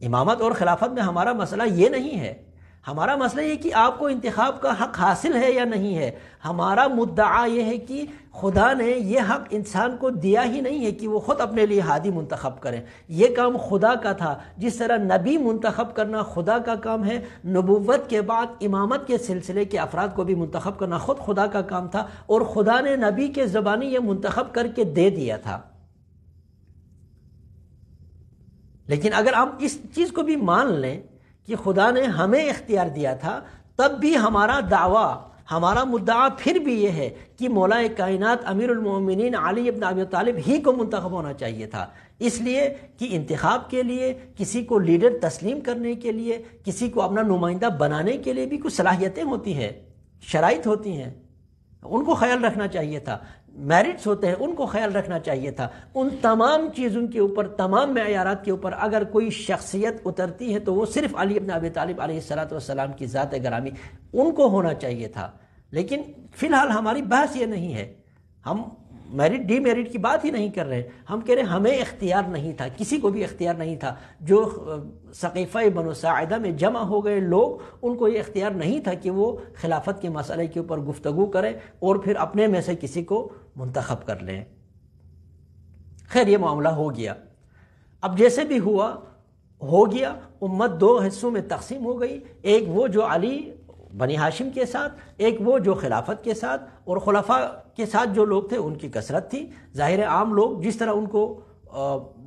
امامت اور خلافت میں ہمارا مسئلہ یہ نہیں ہے. ہمارا مسئلہ یہ کہ آپ کو انتخاب کا حق حاصل ہے یا نہیں ہے. ہمارا مدعا یہ ہے کہ خدا نے یہ حق انسان کو دیا ہی نہیں ہے کہ وہ خود اپنے لیے ہادی منتخب کریں. یہ کام خدا کا تھا. جس طرح نبی منتخب کرنا خدا کا کام ہے، نبوت کے بعد امامت کے سلسلے کے افراد کو بھی منتخب کرنا خود خدا کا کام تھا، اور خدا نے نبی کے زبانی یہ منتخب کر کے دے دیا تھا. لیکن اگر ہم اس چیز کو بھی مان لیں کہ خدا نے ہمیں اختیار دیا تھا، تب بھی ہمارا دعویٰ، ہمارا مدعا پھر بھی یہ ہے کہ مولا کائنات امیر المومنین علی ابن ابی طالب ہی کو منتخب ہونا چاہیے تھا. اس لیے کہ انتخاب کے لیے، کسی کو لیڈر تسلیم کرنے کے لیے، کسی کو اپنا نمائندہ بنانے کے لیے بھی کچھ صلاحیتیں ہوتی ہیں، شرائط ہوتی ہیں، ان کو خیال رکھنا چاہیے تھا. میرٹس ہوتے ہیں، ان کو خیال رکھنا چاہیے تھا. ان تمام چیزوں کے اوپر، تمام معیارات کے اوپر اگر کوئی شخصیت اترتی ہے تو وہ صرف علی ابن ابی طالب علیہ السلام کی ذات گرامی ان کو ہونا چاہیے تھا. لیکن فی الحال ہماری بحث یہ نہیں ہے. ہم میرٹ ڈی میرٹ کی بات ہی نہیں کر رہے. ہم کہہ رہے ہمیں اختیار نہیں تھا، کسی کو بھی اختیار نہیں تھا. جو سقیفہ بنو ساعدہ میں جمع ہو گئے لوگ، ان کو یہ اختیار نہیں تھا کہ وہ خلافت کے مسئلے کے اوپر گفتگو کریں اور پھر اپنے میں سے کسی کو منتخب کر لیں. خیر، یہ معاملہ ہو گیا. اب جیسے بھی ہو گیا، امت دو حصوں میں تقسیم ہو گئی. ایک وہ جو علی بنی ہاشم کے ساتھ، ایک وہ جو خلافت کے ساتھ، اور خلفاء کے ساتھ جو لوگ تھے ان کی کثرت تھی. ظاہر عام لوگ جس طرح ان کو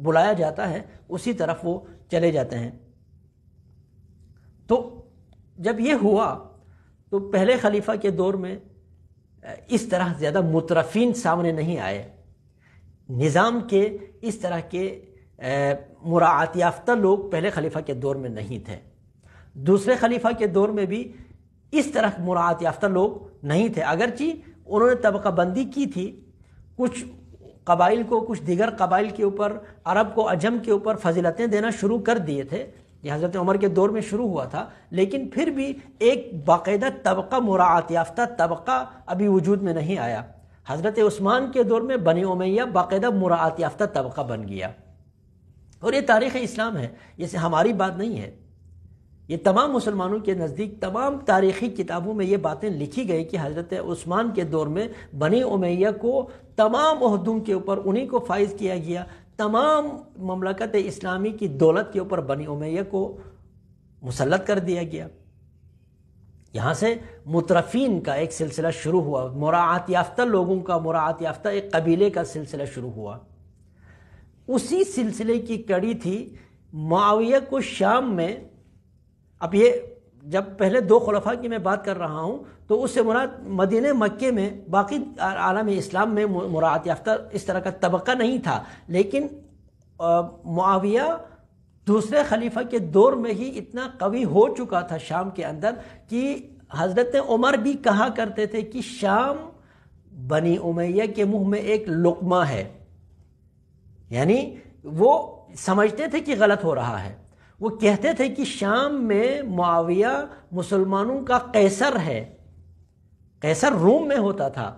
بلایا جاتا ہے اسی طرف وہ چلے جاتے ہیں. تو جب یہ ہوا تو پہلے خلیفہ کے دور میں اس طرح زیادہ مترفین سامنے نہیں آئے. نظام کے اس طرح کے مراعات یافتہ لوگ پہلے خلیفہ کے دور میں نہیں تھے. دوسرے خلیفہ کے دور میں بھی اس طرح مراعات یافتہ لوگ نہیں تھے. اگرچہ انہوں نے طبقہ بندی کی تھی، کچھ قبائل کو کچھ دیگر قبائل کے اوپر، عرب کو عجم کے اوپر فضیلتیں دینا شروع کر دیے تھے، یہ حضرت عمر کے دور میں شروع ہوا تھا، لیکن پھر بھی ایک باقاعدہ طبقہ، مراعات یافتہ طبقہ ابھی وجود میں نہیں آیا۔ حضرت عثمان کے دور میں بنی امیہ باقاعدہ مراعات یافتہ طبقہ بن گیا، اور یہ تاریخ اسلام ہے، یہ ہماری بات نہیں ہے، یہ تمام مسلمانوں کے نزدیک تمام تاریخی کتابوں میں یہ باتیں لکھی گئی کہ حضرت عثمان کے دور میں بنی امیہ کو تمام عہدوں کے اوپر انہی کو فائز کیا گیا، تمام مملکت اسلامی کی دولت کے اوپر بنی امیہ کو مسلط کر دیا گیا۔ یہاں سے مترفین کا ایک سلسلہ شروع ہوا، مراعات یافتہ لوگوں کا، مراعات یافتہ ایک قبیلے کا سلسلہ شروع ہوا۔ اسی سلسلے کی کڑی تھی معاویہ کو شام میں، اب یہ جب پہلے دو خلفاء کی میں بات کر رہا ہوں تو اس سے مراد مدینہ مکے میں باقی عالم اسلام میں مراعات یافتہ اس طرح کا طبقہ نہیں تھا، لیکن معاویہ دوسرے خلیفہ کے دور میں ہی اتنا قوی ہو چکا تھا شام کے اندر کہ حضرت عمر بھی کہا کرتے تھے کہ شام بنی امیہ کے منہ میں ایک لقمہ ہے، یعنی وہ سمجھتے تھے کہ غلط ہو رہا ہے، وہ کہتے تھے کہ شام میں معاویہ مسلمانوں کا قیصر ہے، قیصر روم میں ہوتا تھا،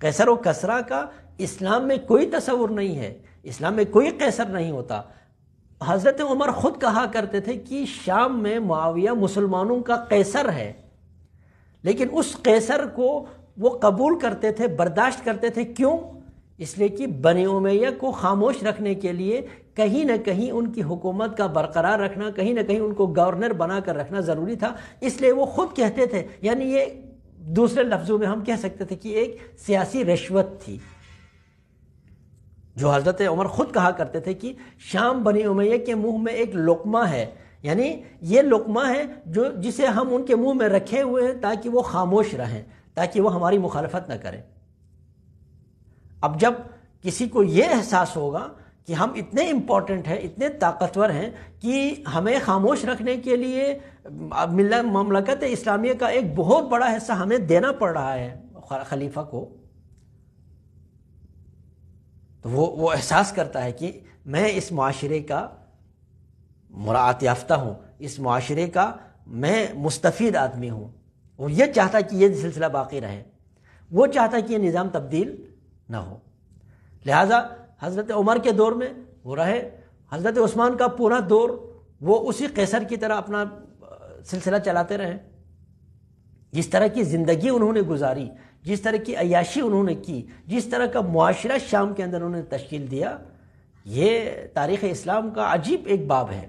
قیصر و کسریٰ کا اسلام میں کوئی تصور نہیں ہے، اسلام میں کوئی قیصر نہیں ہوتا۔ حضرت عمر خود کہا کرتے تھے کہ شام میں معاویہ مسلمانوں کا قیصر ہے، لیکن اس قیصر کو وہ قبول کرتے تھے، برداشت کرتے تھے، کیوں؟ اس لیے کہ بنی امیہ کو خاموش رکھنے کے لیے کہیں نہ کہیں ان کی حکومت کا برقرار رکھنا، کہیں نہ کہیں ان کو گورنر بنا کر رکھنا ضروری تھا، اس لیے وہ خود کہتے تھے، یعنی یہ دوسرے لفظوں میں ہم کہہ سکتے تھے کہ ایک سیاسی رشوت تھی، جو حضرت عمر خود کہا کرتے تھے کہ شام بنی امیہ کے منہ میں ایک لقمہ ہے، یعنی یہ لقمہ ہے جسے ہم ان کے منہ میں رکھے ہوئے ہیں تاکہ وہ خاموش رہیں، تاکہ وہ ہماری مخالفت نہ کریں۔ اب جب کسی کو یہ احساس ہوگا کہ ہم اتنے امپورٹنٹ ہیں، اتنے طاقتور ہیں کہ ہمیں خاموش رکھنے کے لیے مملکت اسلامیہ کا ایک بہت بڑا حصہ ہمیں دینا پڑ رہا ہے خلیفہ کو، تو وہ احساس کرتا ہے کہ میں اس معاشرے کا مراعات یافتہ ہوں، اس معاشرے کا میں مستفید آدمی ہوں، وہ یہ چاہتا کہ یہ سلسلہ باقی رہے، وہ چاہتا کہ یہ نظام تبدیل نہ ہو، لہذا حضرت عمر کے دور میں وہ رہے، حضرت عثمان کا پورا دور وہ اسی قیصر کی طرح اپنا سلسلہ چلاتے رہے، جس طرح کی زندگی انہوں نے گزاری، جس طرح کی عیاشی انہوں نے کی، جس طرح کا معاشرہ شام کے اندر انہوں نے تشکیل دیا، یہ تاریخ اسلام کا عجیب ایک باب ہے۔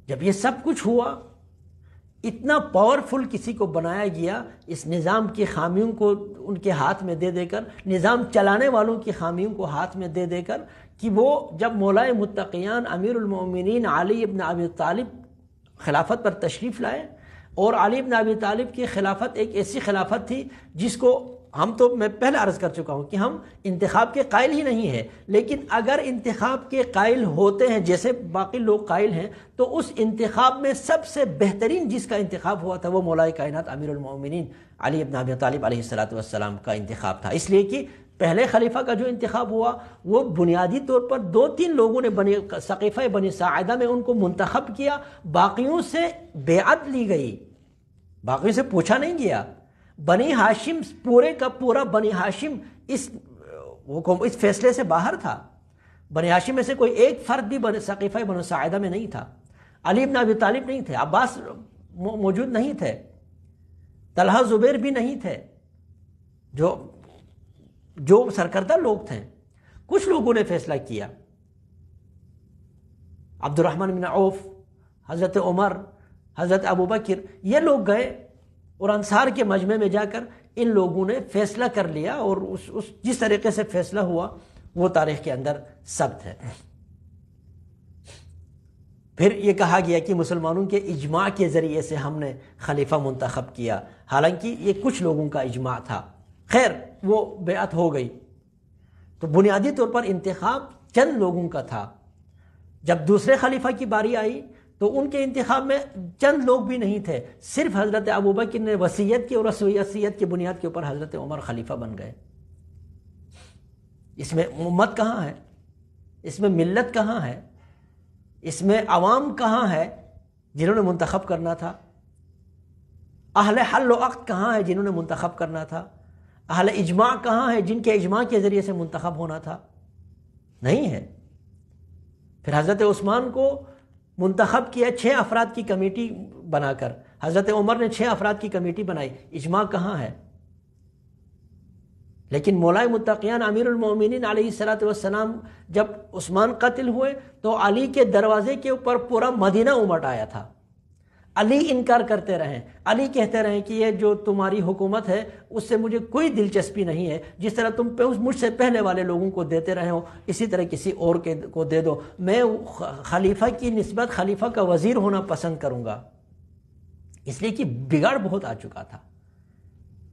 جب یہ سب کچھ ہوا، اتنا پاورفل کسی کو بنایا گیا، اس نظام کی خامیوں کو ان کے ہاتھ میں دے دے کر، نظام چلانے والوں کی خامیوں کو ہاتھ میں دے دے کر، کہ وہ جب مولائے متقیان امیر المومنین علی ابن ابی طالب خلافت پر تشریف لائے، اور علی ابن ابی طالب کی خلافت ایک ایسی خلافت تھی جس کو میں پہلے عرض کر چکا ہوں کہ ہم انتخاب کے قائل ہی نہیں ہیں، لیکن اگر انتخاب کے قائل ہوتے ہیں جیسے باقی لوگ قائل ہیں، تو اس انتخاب میں سب سے بہترین جس کا انتخاب ہوا تھا وہ مولا کائنات امیر المومنین علی ابن ابی طالب علیہ السلام کا انتخاب تھا، اس لیے کہ پہلے خلیفہ کا جو انتخاب ہوا وہ بنیادی طور پر 2-3 لوگوں نے سقیفہ بنی ساعدہ میں ان کو منتخب کیا، باقیوں سے بیعت لی گئی، باقیوں سے پوچھا نہیں گیا۔ بنی ہاشم پورے کا پورا بنی ہاشم اس فیصلے سے باہر تھا، بنی ہاشم میں سے کوئی ایک فرد بھی سقیفہ بنی ساعدہ میں نہیں تھا، علی ابن ابی طالب نہیں تھے، عباس موجود نہیں تھے، طلحہ زبیر بھی نہیں تھے، جو سرکردہ لوگ تھے۔ کچھ لوگوں نے فیصلہ کیا، عبد الرحمن بن عوف، حضرت عمر، حضرت ابوبکر، یہ لوگ گئے اور انصار کے مجمع میں جا کر ان لوگوں نے فیصلہ کر لیا، اور جس طریقے سے فیصلہ ہوا وہ تاریخ کے اندر ثبت ہے۔ پھر یہ کہا گیا کہ مسلمانوں کے اجماع کے ذریعے سے ہم نے خلیفہ منتخب کیا، حالانکہ یہ کچھ لوگوں کا اجماع تھا، خیر وہ بیعت ہو گئی۔ تو بنیادی طور پر انتخاب چند لوگوں کا تھا۔ جب دوسرے خلیفہ کی باری آئی تو ان کے انتخاب میں چند لوگ بھی نہیں تھے، صرف حضرت ابوبکر نے وصیت کی اور وصیت کی بنیاد کے اوپر حضرت عمر خلیفہ بن گئے۔ اس میں امت کہاں ہے؟ اس میں ملت کہاں ہے؟ اس میں عوام کہاں ہے جنہوں نے منتخب کرنا تھا؟ اہل حل و عقد کہاں ہے جنہوں نے منتخب کرنا تھا؟ اہل اجماع کہاں ہے جن کے اجماع کے ذریعے سے منتخب ہونا تھا؟ نہیں ہے۔ پھر حضرت عثمان کو منتخب کیا 6 افراد کی کمیٹی بنا کر، حضرت عمر نے 6 افراد کی کمیٹی بنائی، اجماع کہاں ہے؟ لیکن مولائے متقیان امیر المومنین علیہ الصلوۃ والسلام جب عثمان قتل ہوئے تو علی کے دروازے کے اوپر پورا مدینہ امٹ آیا تھا۔ علی انکار کرتے رہیں، علی کہتے رہیں کہ یہ جو تمہاری حکومت ہے اس سے مجھے کوئی دلچسپی نہیں ہے، جس طرح تم مجھ سے پہلے والے لوگوں کو دیتے رہے ہو اسی طرح کسی اور کو دے دو، میں خلیفہ کی نسبت خلیفہ کا وزیر ہونا پسند کروں گا، اس لیے کہ بگاڑ بہت آ چکا تھا۔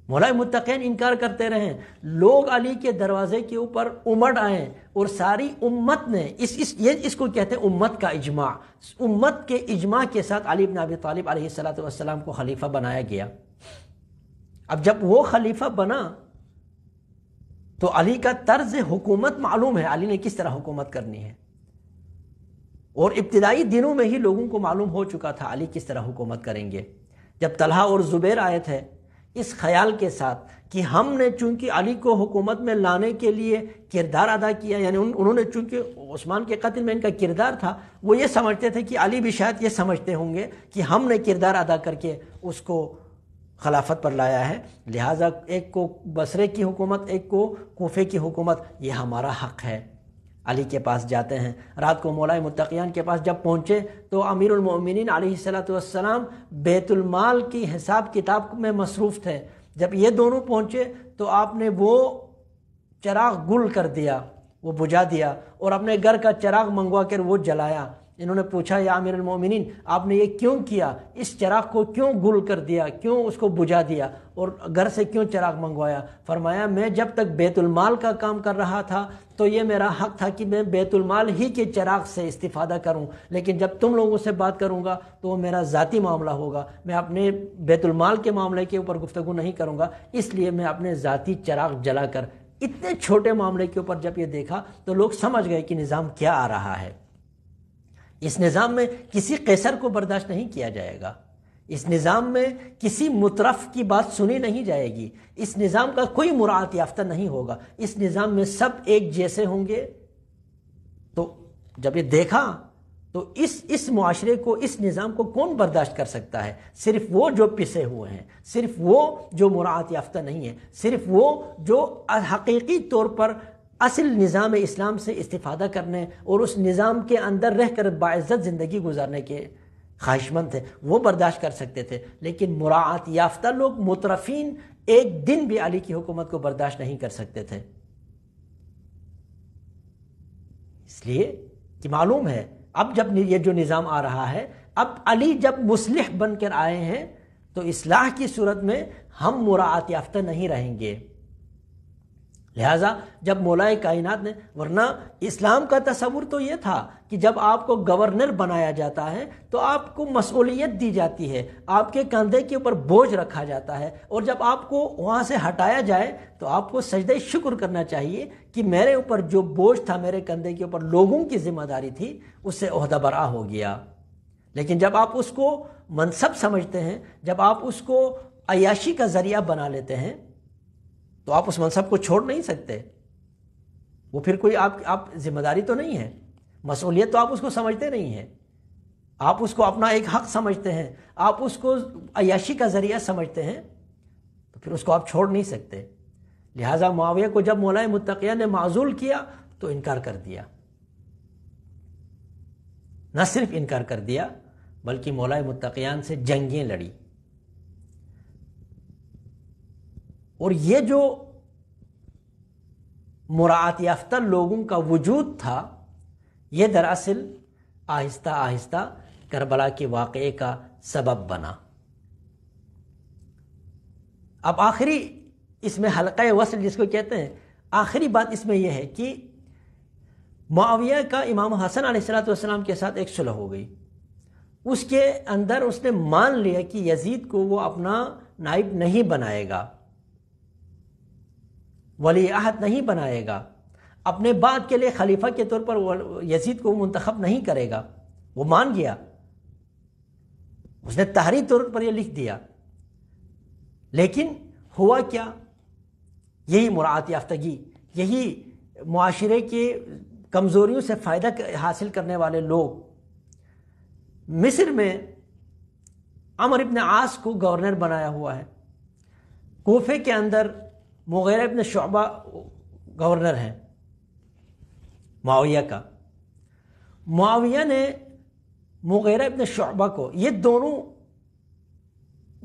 مولائے متقین انکار کرتے رہیں، لوگ علی کے دروازے کے اوپر امٹ آئیں اور ساری امت نے اس کو کہتے ہیں امت کا اجماع، امت کے اجماع کے ساتھ علی بن ابی طالب علیہ الصلوۃ والسلام کو خلیفہ بنایا گیا۔ اب جب وہ خلیفہ بنا تو علی کا طرز حکومت معلوم ہے، علی نے کس طرح حکومت کرنی ہے، اور ابتدائی دنوں میں ہی لوگوں کو معلوم ہو چکا تھا علی کس طرح حکومت کریں گے۔ جب طلحہ اور زبیر آئے تھے اس خیال کے ساتھ کہ ہم نے چونکہ علی کو حکومت میں لانے کے لیے کردار ادا کیا، یعنی انہوں نے چونکہ عثمان کے قتل میں ان کا کردار تھا، وہ یہ سمجھتے تھے کہ علی بھی شاید یہ سمجھتے ہوں گے کہ ہم نے کردار ادا کر کے اس کو خلافت پر لایا ہے، لہٰذا ایک کو بصرے کی حکومت، ایک کو کوفے کی حکومت، یہ ہمارا حق ہے۔ علی کے پاس جاتے ہیں، رات کو مولائے متقیان کے پاس جب پہنچے تو امیر المؤمنین علیہ الصلوۃ والسلام بیت المال کی حساب کتاب میں مصروف تھے۔ جب یہ دونوں پہنچے تو آپ نے وہ چراغ گل کر دیا، وہ بجھا دیا، اور اپنے گھر کا چراغ منگوا کر وہ جلایا۔ انہوں نے پوچھا یا امیر المؤمنین آپ نے یہ کیوں کیا، اس چراغ کو کیوں گل کر دیا، کیوں اس کو بجھا دیا اور گھر سے کیوں چراغ منگوایا؟ فرمایا میں جب تک بیت المال کا کام کر رہا تھا تو یہ میرا حق تھا کہ میں بیت المال ہی کے چراغ سے استفادہ کروں، لیکن جب تم لوگوں سے بات کروں گا تو وہ میرا ذاتی معاملہ ہوگا، میں اپنے بیت المال کے معاملے کے اوپر گفتگو نہیں کروں گا، اس لیے میں اپنے ذاتی چراغ جلا کر۔ اتنے چھوٹے معاملے کے اوپر جب یہ دیکھا تو لوگ سمجھ گئے کہ نظام کیا آ رہا ہے۔ اس نظام میں کسی قیصر کو برداشت نہیں کیا جائے گا، اس نظام میں کسی مترف کی بات سنی نہیں جائے گی، اس نظام کا کوئی مراعات یافتہ نہیں ہوگا، اس نظام میں سب ایک جیسے ہوں گے۔ تو جب یہ دیکھا تو اس معاشرے کو، اس نظام کو کون برداشت کر سکتا ہے؟ صرف وہ جو پسے ہوئے ہیں، صرف وہ جو مراعات یافتہ نہیں ہے، صرف وہ جو حقیقی طور پر اصل نظام اسلام سے استفادہ کرنے اور اس نظام کے اندر رہ کر باعزت زندگی گزارنے کے خواہش مند تھے، وہ برداشت کر سکتے تھے۔ لیکن مراعات یافتہ لوگ، مترفین، ایک دن بھی علی کی حکومت کو برداشت نہیں کر سکتے تھے، اس لیے کہ معلوم ہے اب جب یہ جو نظام آ رہا ہے، اب علی جب مصلح بن کر آئے ہیں تو اصلاح کی صورت میں ہم مراعات یافتہ نہیں رہیں گے۔ لہٰذا جب مولائے کائنات نے، ورنہ اسلام کا تصور تو یہ تھا کہ جب آپ کو گورنر بنایا جاتا ہے تو آپ کو مسئولیت دی جاتی ہے، آپ کے کندھے کے اوپر بوجھ رکھا جاتا ہے، اور جب آپ کو وہاں سے ہٹایا جائے تو آپ کو سجدہ شکر کرنا چاہیے کہ میرے اوپر جو بوجھ تھا، میرے کندھے کے اوپر لوگوں کی ذمہ داری تھی، اس سے عہدہ برآ ہو گیا۔ لیکن جب آپ اس کو منصب سمجھتے ہیں، جب آپ اس کو عیاشی کا ذریعہ بنا لیتے ہیں تو آپ اس منصب کو چھوڑ نہیں سکتے، وہ پھر کوئی آپ ذمہ داری تو نہیں ہے، مسئولیت تو آپ اس کو سمجھتے نہیں ہیں، آپ اس کو اپنا ایک حق سمجھتے ہیں، آپ اس کو عیاشی کا ذریعہ سمجھتے ہیں، تو پھر اس کو آپ چھوڑ نہیں سکتے۔ لہٰذا معاویہ کو جب مولائے متقیان نے معزول کیا تو انکار کر دیا، نہ صرف انکار کر دیا بلکہ مولائے متقیان سے جنگیں لڑی۔ اور یہ جو مراعات یافتہ لوگوں کا وجود تھا، یہ دراصل آہستہ آہستہ کربلا کے واقعے کا سبب بنا۔ اب آخری اس میں حلقہ وصل جس کو کہتے ہیں، آخری بات اس میں یہ ہے کہ معاویہ کا امام حسن علیہ السلام کے ساتھ ایک صلح ہو گئی، اس کے اندر اس نے مان لیا کہ یزید کو وہ اپنا نائب نہیں بنائے گا، ولی عہد نہیں بنائے گا، اپنے بعد کے لیے خلیفہ کے طور پر یزید کو منتخب نہیں کرے گا۔ وہ مان گیا، اس نے تحریری طور پر یہ لکھ دیا۔ لیکن ہوا کیا؟ یہی مراعات یافتگی، یہی معاشرے کی کمزوریوں سے فائدہ حاصل کرنے والے لوگ مصر میں عمرو ابن عاص کو گورنر بنایا ہوا ہے، کوفے کے اندر مغیرہ ابن شعبہ گورنر ہیں معاویہ کا۔ معاویہ نے مغیرہ ابن شعبہ کو، یہ دونوں،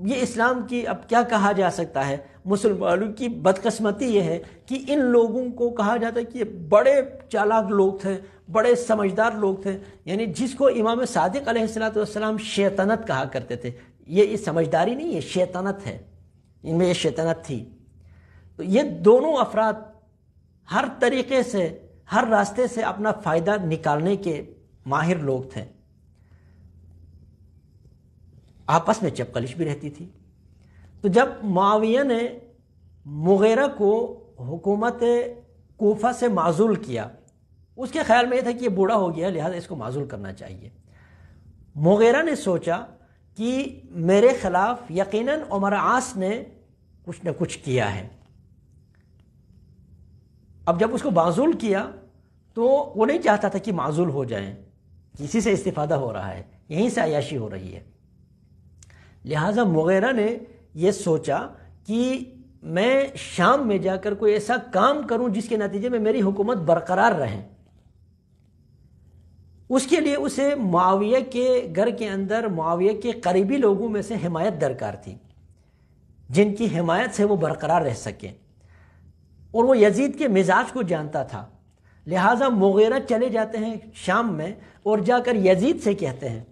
یہ اسلام کی اب کیا کہا جا سکتا ہے، مسلمانوں کی بدقسمتی یہ ہے کہ ان لوگوں کو کہا جاتا ہے کہ یہ بڑے چالاک لوگ تھے، بڑے سمجھدار لوگ تھے، یعنی جس کو امام صادق علیہ السلام شیطنت کہا کرتے تھے، یہ سمجھداری نہیں ہے، شیطنت ہے، ان میں یہ شیطنت تھی۔ تو یہ دونوں افراد ہر طریقے سے، ہر راستے سے اپنا فائدہ نکالنے کے ماہر لوگ تھے۔ آپس میں چپقلش بھی رہتی تھی۔ تو جب معاویہ نے مغیرہ کو حکومت کوفہ سے معزول کیا، اس کے خیال میں یہ تھا کہ یہ بوڑھا ہو گیا، لہذا اس کو معزول کرنا چاہیے۔ مغیرہ نے سوچا کہ میرے خلاف یقیناً عمر عاص نے کچھ نہ کچھ کیا ہے۔ اب جب اس کو معزول کیا تو وہ نہیں چاہتا تھا کہ معزول ہو جائیں، کسی سے استفادہ ہو رہا ہے، یہیں سے عیاشی ہو رہی ہے۔ لہٰذا مغیرہ نے یہ سوچا کہ میں شام میں جا کر کوئی ایسا کام کروں جس کے نتیجے میں میری حکومت برقرار رہے۔ اس کے لیے اسے معاویہ کے گھر کے اندر معاویہ کے قریبی لوگوں میں سے حمایت درکار تھی، جن کی حمایت سے وہ برقرار رہ سکیں، اور وہ یزید کے مزاج کو جانتا تھا۔ لہٰذا مغیرہ چلے جاتے ہیں شام میں اور جا کر یزید سے کہتے ہیں،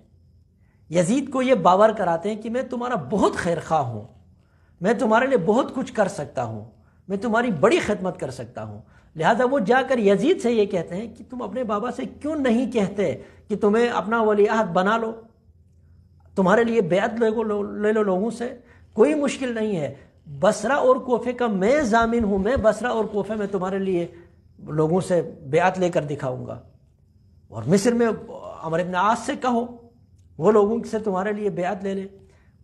یزید کو یہ باور کراتے ہیں کہ میں تمہارا بہت خیر خواہ ہوں، میں تمہارے لیے بہت کچھ کر سکتا ہوں، میں تمہاری بڑی خدمت کر سکتا ہوں۔ لہٰذا وہ جا کر یزید سے یہ کہتے ہیں کہ تم اپنے بابا سے کیوں نہیں کہتے کہ تمہیں اپنا ولی عہد بنا لو، تمہارے لیے بیعت لے لو لوگوں سے، کوئی مشکل نہیں ہے، بصرہ اور کوفے کا میں ضامن ہوں، میں بصرہ اور کوفے میں تمہارے لیے لوگوں سے بیعت لے کر دکھاؤں گا، اور مصر میں عمرو بن عاص سے کہو وہ لوگوں سے تمہارے لیے بیعت لے لیں،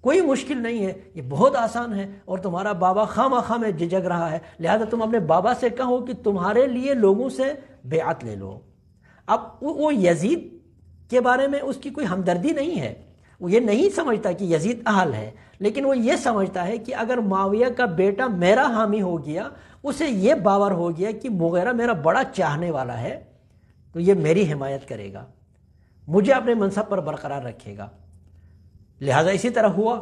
کوئی مشکل نہیں ہے، یہ بہت آسان ہے، اور تمہارا بابا خواہ میں جھجک رہا ہے، لہذا تم اپنے بابا سے کہو کہ تمہارے لیے لوگوں سے بیعت لے لو۔ اب وہ یزید کے بارے میں اس کی کوئی ہمدردی نہیں ہے، وہ یہ نہیں سمجھتا کہ یزید اہل ہے، لیکن وہ یہ سمجھتا ہے کہ اگر معاویہ کا بیٹا میرا حامی ہو گیا، اسے یہ باور ہو گیا کہ مغیرہ میرا بڑا چاہنے والا ہے، تو یہ میری حمایت کرے گا، مجھے اپنے منصب پر برقرار رکھے گا۔ لہذا اسی طرح ہوا،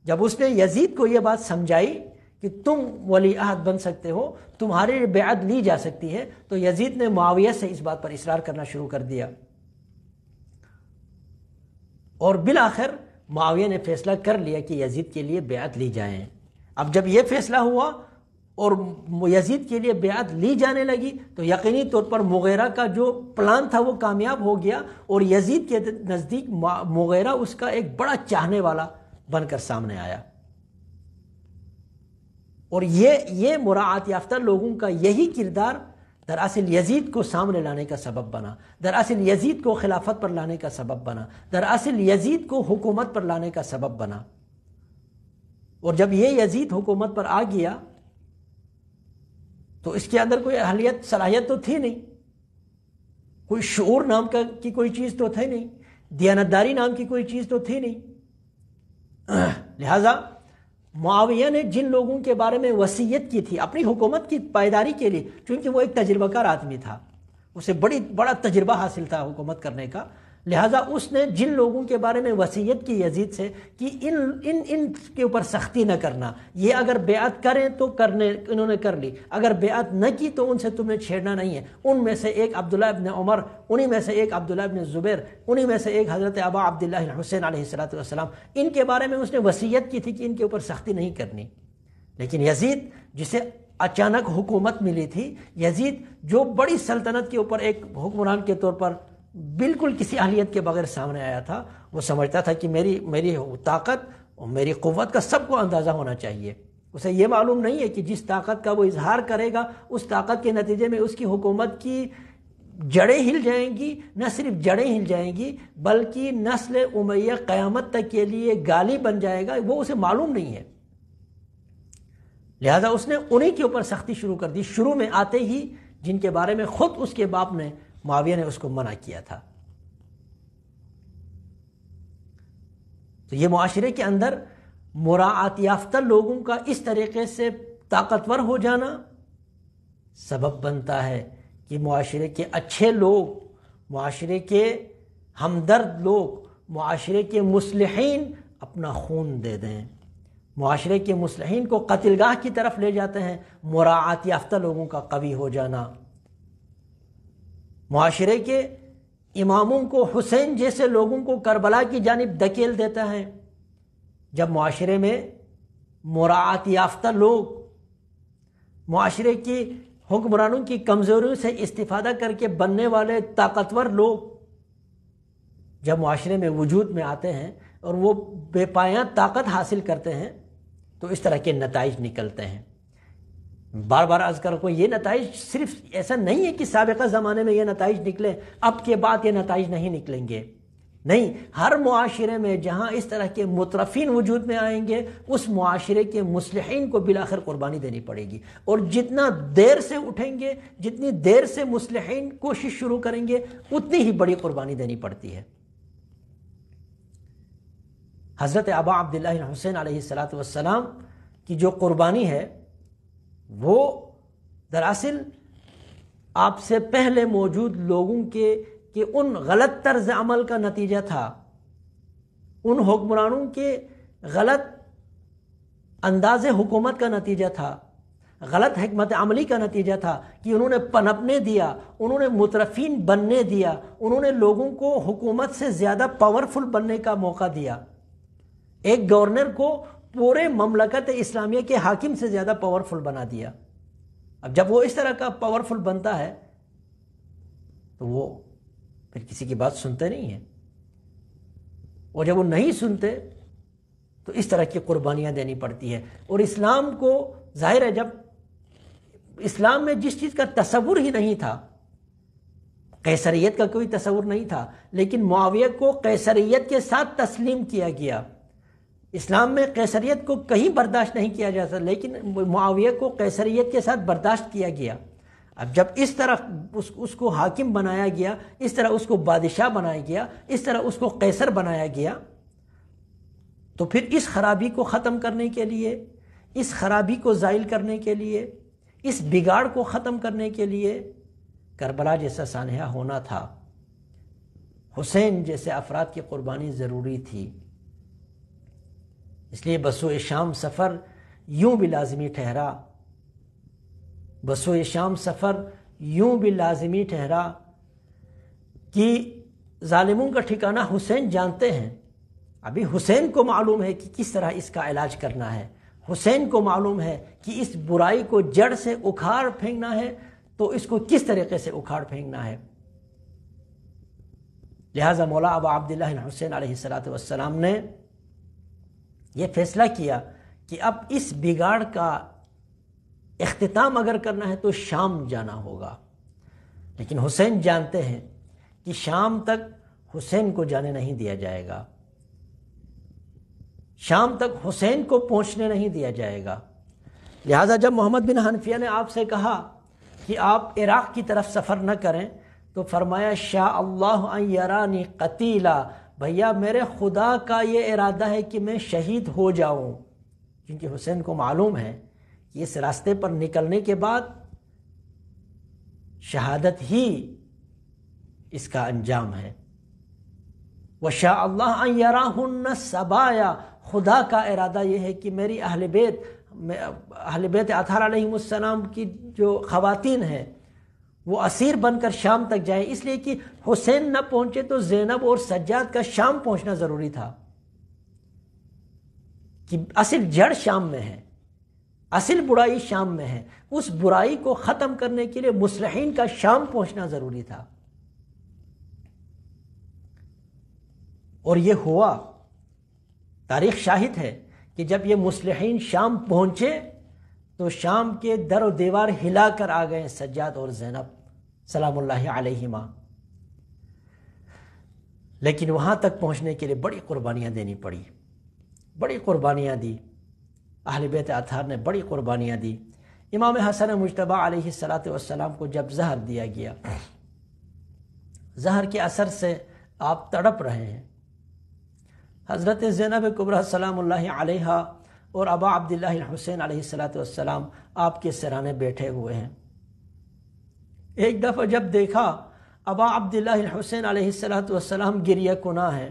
جب اس نے یزید کو یہ بات سمجھائی کہ تم ولی عہد بن سکتے ہو، تمہاری بیعت لی جا سکتی ہے، تو یزید نے معاویہ سے اس بات پر اصرار کرنا شروع کر دیا، اور بالآخر معاویہ نے فیصلہ کر لیا کہ یزید کے لیے بیعت لی جائیں۔ اب جب یہ فیصلہ ہوا اور یزید کے لیے بیعت لی جانے لگی تو یقینی طور پر مغیرہ کا جو پلان تھا وہ کامیاب ہو گیا، اور یزید کے نزدیک مغیرہ اس کا ایک بڑا چاہنے والا بن کر سامنے آیا، اور یہ مراعات یافتہ لوگوں کا یہی کردار دراصل یزید کو سامنے لانے کا سبب بنا، دراصل یزید کو خلافت پر لانے کا سبب بنا، دراصل یزید کو حکومت پر لانے کا سبب بنا۔ اور جب یہ یزید حکومت پر آ گیا تو اس کے اندر کوئی اہلیت صلاحیت تو تھی نہیں، کوئی شعور نام کی کوئی چیز تو تھی نہیں، دیانتداری نام کی کوئی چیز تو تھی نہیں۔ لہذا معاویہ نے جن لوگوں کے بارے میں وصیت کی تھی اپنی حکومت کی پائیداری کے لیے، چونکہ وہ ایک تجربہ کار آدمی تھا، اسے بڑا تجربہ حاصل تھا حکومت کرنے کا، لہذا اس نے جن لوگوں کے بارے میں وصیت کی یزید سے کہ ان کے اوپر سختی نہ کرنا، یہ اگر بیعت کریں تو انہوں نے کر لی، اگر بیعت نہ کی تو ان سے تمہیں چھیڑنا نہیں ہے۔ ان میں سے ایک عبداللہ ابن عمر، انہی میں سے ایک عبداللہ ابن زبیر، انہی میں سے ایک حضرت ابا عبداللہ الحسین علیہ السلام، ان کے بارے میں اس نے وصیت کی تھی کہ ان کے اوپر سختی نہیں کرنی۔ لیکن یزید جسے اچانک حکومت ملی تھی، یزید جو بڑی سلطنت کے اوپر ایک حکمران کے طور پر بالکل کسی اہلیت کے بغیر سامنے آیا تھا، وہ سمجھتا تھا کہ میری طاقت اور میری قوت کا سب کو اندازہ ہونا چاہیے. اسے یہ معلوم نہیں ہے کہ جس طاقت کا وہ اظہار کرے گا اس طاقت کے نتیجے میں اس کی حکومت کی جڑیں ہل جائیں گی. نہ صرف جڑیں ہل جائیں گی بلکہ نسل امیہ قیامت تک کے لیے گالی بن جائے گا. وہ اسے معلوم نہیں ہے، لہذا اس نے انہی کے اوپر سختی شروع کر دی شروع میں آتے ہی، جن کے بارے میں خود اس کے باپ نے معاویہ نے اس کو منع کیا تھا. تو یہ معاشرے کے اندر مراعات یافتہ لوگوں کا اس طریقے سے طاقتور ہو جانا سبب بنتا ہے کہ معاشرے کے اچھے لوگ، معاشرے کے ہمدرد لوگ، معاشرے کے مصلحین اپنا خون دے دیں. معاشرے کے مصلحین کو قتل گاہ کی طرف لے جاتے ہیں مراعات یافتہ لوگوں کا قوی ہو جانا. معاشرے کے اماموں کو، حسین جیسے لوگوں کو کربلا کی جانب دھکیل دیتا ہے. جب معاشرے میں مراعات یافتہ لوگ، معاشرے کی حکمرانوں کی کمزوریوں سے استفادہ کر کے بننے والے طاقتور لوگ جب معاشرے میں وجود میں آتے ہیں اور وہ بے پایاں طاقت حاصل کرتے ہیں تو اس طرح کے نتائج نکلتے ہیں. بار بار عرض کر کو یہ نتائج صرف ایسا نہیں ہے کہ سابقہ زمانے میں یہ نتائج نکلے اب کے بعد یہ نتائج نہیں نکلیں گے. نہیں، ہر معاشرے میں جہاں اس طرح کے مترفین وجود میں آئیں گے اس معاشرے کے مصلحین کو بالآخر قربانی دینی پڑے گی. اور جتنا دیر سے اٹھیں گے، جتنی دیر سے مصلحین کوشش شروع کریں گے اتنی ہی بڑی قربانی دینی پڑتی ہے. حضرت ابا عبداللہ حسین علیہ السلام کی جو قربانی ہے وہ دراصل آپ سے پہلے موجود لوگوں کے ان غلط طرز عمل کا نتیجہ تھا، ان حکمرانوں کے غلط انداز حکومت کا نتیجہ تھا، غلط حکمت عملی کا نتیجہ تھا کہ انہوں نے پنپنے دیا، انہوں نے مترفین بننے دیا، انہوں نے لوگوں کو حکومت سے زیادہ پاورفل بننے کا موقع دیا. ایک گورنر کو پورے مملکت اسلامیہ کے حاکم سے زیادہ پاورفل بنا دیا. اب جب وہ اس طرح کا پاورفل بنتا ہے تو وہ پھر کسی کی بات سنتے نہیں ہیں، اور جب وہ نہیں سنتے تو اس طرح کی قربانیاں دینی پڑتی ہیں. اور اسلام کو ظاہر ہے جب اسلام میں جس چیز کا تصور ہی نہیں تھا، قیصریت کا کوئی تصور نہیں تھا، لیکن معاویہ کو قیصریت کے ساتھ تسلیم کیا گیا. اسلام میں قیصریت کو کہیں برداشت نہیں کیا جاتا لیکن معاویہ کو قیصریت کے ساتھ برداشت کیا گیا. اب جب اس طرح اس کو حاکم بنایا گیا، اس طرح اس کو بادشاہ بنایا گیا، اس طرح اس کو قیصر بنایا گیا، تو پھر اس خرابی کو ختم کرنے کے لیے، اس خرابی کو زائل کرنے کے لیے، اس بگاڑ کو ختم کرنے کے لیے کربلا جیسا سانحہ ہونا تھا. حسین جیسے افراد کی قربانی ضروری تھی. اس لیے بسوئے شام سفر یوں بھی لازمی ٹھہرا، بسوئے شام سفر یوں بھی لازمی ٹھہرا کہ ظالموں کا ٹھکانہ حسین جانتے ہیں. ابھی حسین کو معلوم ہے کہ کس طرح اس کا علاج کرنا ہے، حسین کو معلوم ہے کہ اس برائی کو جڑ سے اکھاڑ پھینکنا ہے تو اس کو کس طریقے سے اکھاڑ پھینکنا ہے. لہذا مولا ابا عبداللہ حسین علیہ السلام نے یہ فیصلہ کیا کہ اب اس بگاڑ کا اختتام اگر کرنا ہے تو شام جانا ہوگا. لیکن حسین جانتے ہیں کہ شام تک حسین کو جانے نہیں دیا جائے گا، شام تک حسین کو پہنچنے نہیں دیا جائے گا. لہذا جب محمد بن حنفیہ نے آپ سے کہا کہ آپ عراق کی طرف سفر نہ کریں تو فرمایا شاء اللہ ان یرانی قتیلا، بھیا میرے خدا کا یہ ارادہ ہے کہ میں شہید ہو جاؤں. کیونکہ حسین کو معلوم ہے کہ اس راستے پر نکلنے کے بعد شہادت ہی اس کا انجام ہے. وشاء اللہ ان یراہن سبایا، خدا کا ارادہ یہ ہے کہ میری اہل بیت اطہار علیہ السلام کی جو خواتین ہیں وہ اسیر بن کر شام تک جائیں. اس لیے کہ حسین نہ پہنچے تو زینب اور سجاد کا شام پہنچنا ضروری تھا، کہ اصل جڑ شام میں ہے، اصل برائی شام میں ہے. اس برائی کو ختم کرنے کے لیے مصلحین کا شام پہنچنا ضروری تھا. اور یہ ہوا، تاریخ شاہد ہے کہ جب یہ مصلحین شام پہنچے تو شام کے در و دیوار ہلا کر آ گئے سجاد اور زینب سلام اللہ علیہما، لیکن وہاں تک پہنچنے کے لیے بڑی قربانیاں دینی پڑی، بڑی قربانیاں دی، اہل بیت اطہار نے بڑی قربانیاں دی۔ امام حسن مجتبی علیہ السلام کو جب زہر دیا گیا، زہر کے اثر سے آپ تڑپ رہے ہیں، حضرت زینب کبریٰ سلام اللہ علیہا اور ابا عبداللہ الحسین علیہ السلام آپ کے سرانے بیٹھے ہوئے ہیں۔ ایک دفعہ جب دیکھا ابا عبداللہ الحسین علیہ السلام گریہ کناں ہے،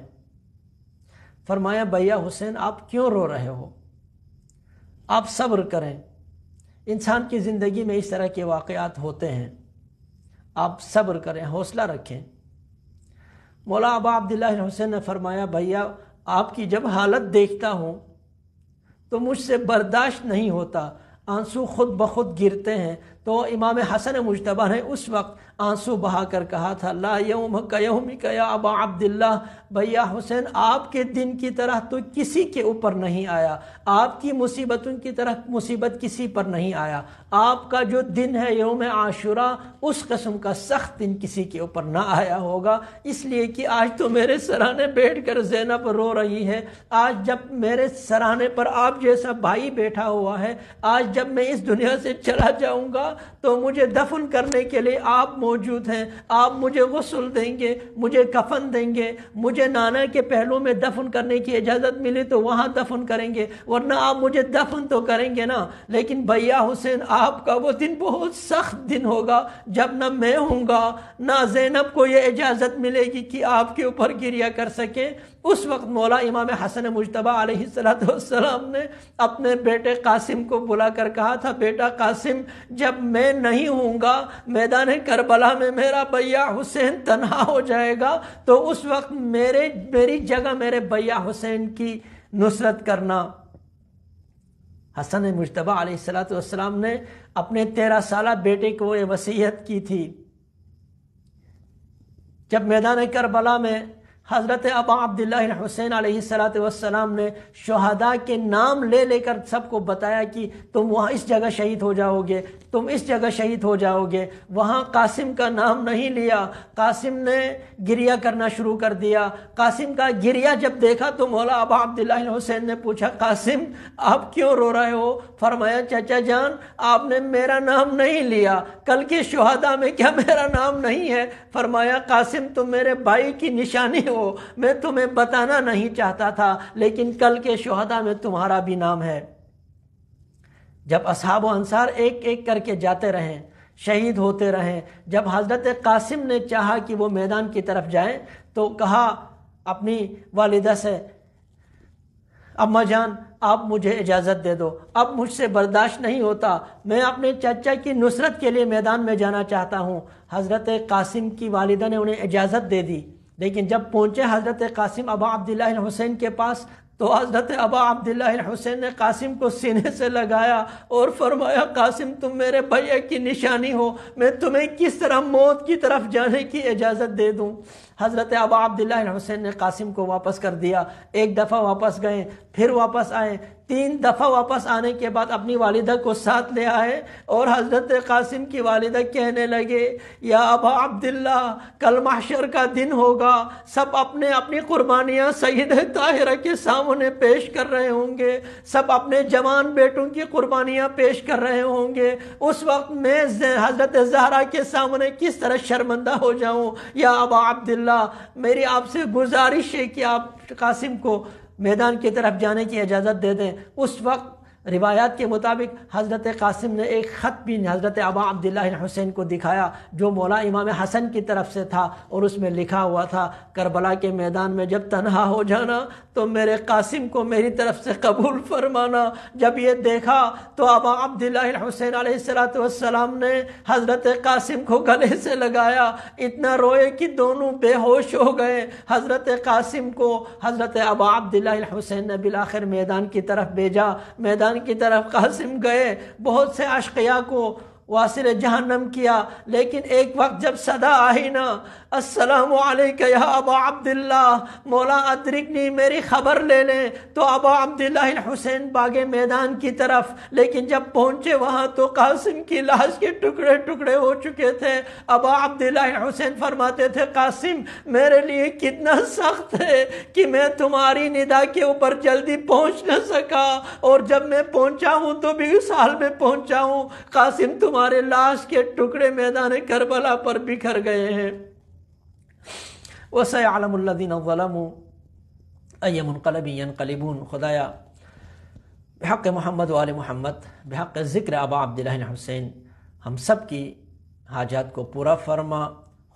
فرمایا بھیا حسین آپ کیوں رو رہے ہو؟ آپ صبر کریں، انسان کی زندگی میں اس طرح کے واقعات ہوتے ہیں، آپ صبر کریں، حوصلہ رکھیں۔ مولا ابا عبداللہ الحسین نے فرمایا بھیا آپ کی جب حالت دیکھتا ہوں تو مجھ سے برداشت نہیں ہوتا، آنسو خود بخود گرتے ہیں۔ تو امام حسن مجتبی نے اس وقت آنسو بہا کر کہا تھا لا یومک یومک یا ابا عبداللہ، بھیا حسین آپ کے دن کی طرح تو کسی کے اوپر نہیں آیا، آپ کی مصیبتوں کی طرح مصیبت کسی پر نہیں آیا، آپ کا جو دن ہے یوم عاشوراء اس قسم کا سخت دن کسی کے اوپر نہ آیا ہوگا، اس لیے کہ آج تو میرے سرانے بیٹھ کر زینب رو رہی ہے، آج جب میرے سرانے پر آپ جیسا بھائی بیٹھا ہوا ہے، آج جب میں اس دنیا سے چلا جاؤں گا تو مجھے دفن کرنے کے لیے آپ موجود ہیں، آپ مجھے غسل دیں گے، مجھے کفن دیں گے، مجھے نانا کے پہلو میں دفن کرنے کی اجازت ملی تو وہاں دفن کریں گے، ورنہ آپ مجھے دفن تو کریں گے نا۔ لیکن بھیا حسین آپ کا وہ دن بہت سخت دن ہوگا جب نہ میں ہوں گا نہ زینب کو یہ اجازت ملے گی کہ آپ کے اوپر گریہ کر سکے۔ اس وقت مولا امام حسن مجتبی علیہ السلام نے اپنے بیٹے قاسم کو بلا کر کہا تھا بیٹا قاسم جب میں نہیں ہوں گا میدان کربلا میں میرا بھیا حسین تنہا ہو جائے گا تو اس وقت میری جگہ میرے بھیا حسین کی نصرت کرنا۔ حسن مجتبی علیہ السلام نے اپنے 13 سالہ بیٹے کو یہ وصیت کی تھی۔ جب میدان کربلا میں حضرت ابا عبداللہ الحسین علیہ السلام نے شہداء کے نام لے لے کر سب کو بتایا کہ تم وہاں اس جگہ شہید ہو جاؤ گے، تم اس جگہ شہید ہو جاؤ گے، وہاں قاسم کا نام نہیں لیا، قاسم نے گریہ کرنا شروع کر دیا۔ قاسم کا گریہ جب دیکھا تو مولا ابا عبداللہ الحسین نے پوچھا قاسم آپ کیوں رو رہے ہو؟ فرمایا چچا جان آپ نے میرا نام نہیں لیا، کل کے شہداء میں کیا میرا نام نہیں ہے؟ فرمایا قاسم تم میرے بھائی کی نشانی ہو، میں تمہیں بتانا نہیں چاہتا تھا لیکن کل کے شہداء میں تمہارا بھی نام ہے۔ جب اصحاب و انصار ایک ایک کر کے جاتے رہیں، شہید ہوتے رہیں، جب حضرت قاسم نے چاہا کہ وہ میدان کی طرف جائیں تو کہا اپنی والدہ سے اماں جان آپ مجھے اجازت دے دو، اب مجھ سے برداشت نہیں ہوتا، میں اپنے چچا کی نصرت کے لیے میدان میں جانا چاہتا ہوں۔ حضرت قاسم کی والدہ نے انہیں اجازت دے دی، لیکن جب پہنچے حضرت قاسم ابا عبداللہ الحسین کے پاس تو حضرت ابا عبداللہ الحسین نے قاسم کو سینے سے لگایا اور فرمایا قاسم تم میرے بھیا کی نشانی ہو، میں تمہیں کس طرح موت کی طرف جانے کی اجازت دے دوں؟ حضرت ابا عبداللہ الحسین نے قاسم کو واپس کر دیا، ایک دفعہ واپس گئے، پھر واپس آئے، 3 دفعہ واپس آنے کے بعد اپنی والدہ کو ساتھ لے آئے اور حضرت قاسم کی والدہ کہنے لگے یا ابا عبداللہ کل محشر کا دن ہوگا، سب اپنے اپنی قربانیاں سید طاہرہ کے سامنے پیش کر رہے ہوں گے، سب اپنے جوان بیٹوں کی قربانیاں پیش کر رہے ہوں گے، اس وقت میں حضرت زہرا کے سامنے کس طرح شرمندہ ہو جاؤں؟ یا ابا عبداللہ میری آپ سے گزارش ہے کہ آپ قاسم کو میدان کی طرف جانے کی اجازت دے دیں۔ اس وقت روایات کے مطابق حضرت قاسم نے ایک خط بھی حضرت ابا عبداللہ الحسین کو دکھایا جو مولا امام حسن کی طرف سے تھا، اور اس میں لکھا ہوا تھا کربلا کے میدان میں جب تنہا ہو جانا تو میرے قاسم کو میری طرف سے قبول فرمانا۔ جب یہ دیکھا تو ابا عبداللہ الحسین علیہ السلام نے حضرت قاسم کو گلے سے لگایا، اتنا روئے کہ دونوں بے ہوش ہو گئے۔ حضرت قاسم کو حضرت ابا عبداللہ الحسین نے بالآخر میدان کی طرف بھیجا، میدان کی طرف قاسم گئے، بہت سے اشقیاء کو واصل جہنم کیا، لیکن ایک وقت جب صدا آئی نا، السلام علیکہ یا ابا عبداللہ، مولا ادرکنی، میری خبر لے لیں، تو ابا عبداللہ الحسین باغے میدان کی طرف، لیکن جب پہنچے وہاں تو قاسم کی لاش کے ٹکڑے ٹکڑے ہو چکے تھے۔ ابا عبداللہ الحسین فرماتے تھے قاسم میرے لیے کتنا سخت ہے کہ میں تمہاری ندا کے اوپر جلدی پہنچ نہ سکا، اور جب میں پہنچا ہوں تو بھی اس حال میں پہنچا ہوں، قاسم تمہارے لاش کے ٹکڑے میدان کربلا پر بکھر گئے ہیں۔ وَسَيَعْلَمُ الَّذِينَ ظَلَمُوا أَيَّ مُنْقَلَبٍ يَنْقَلِبُونَ۔ خدایا بحق محمد و آل محمد، بحق ذکر ابا عبداللہ الحسین ہم سب کی حاجات کو پورا فرما۔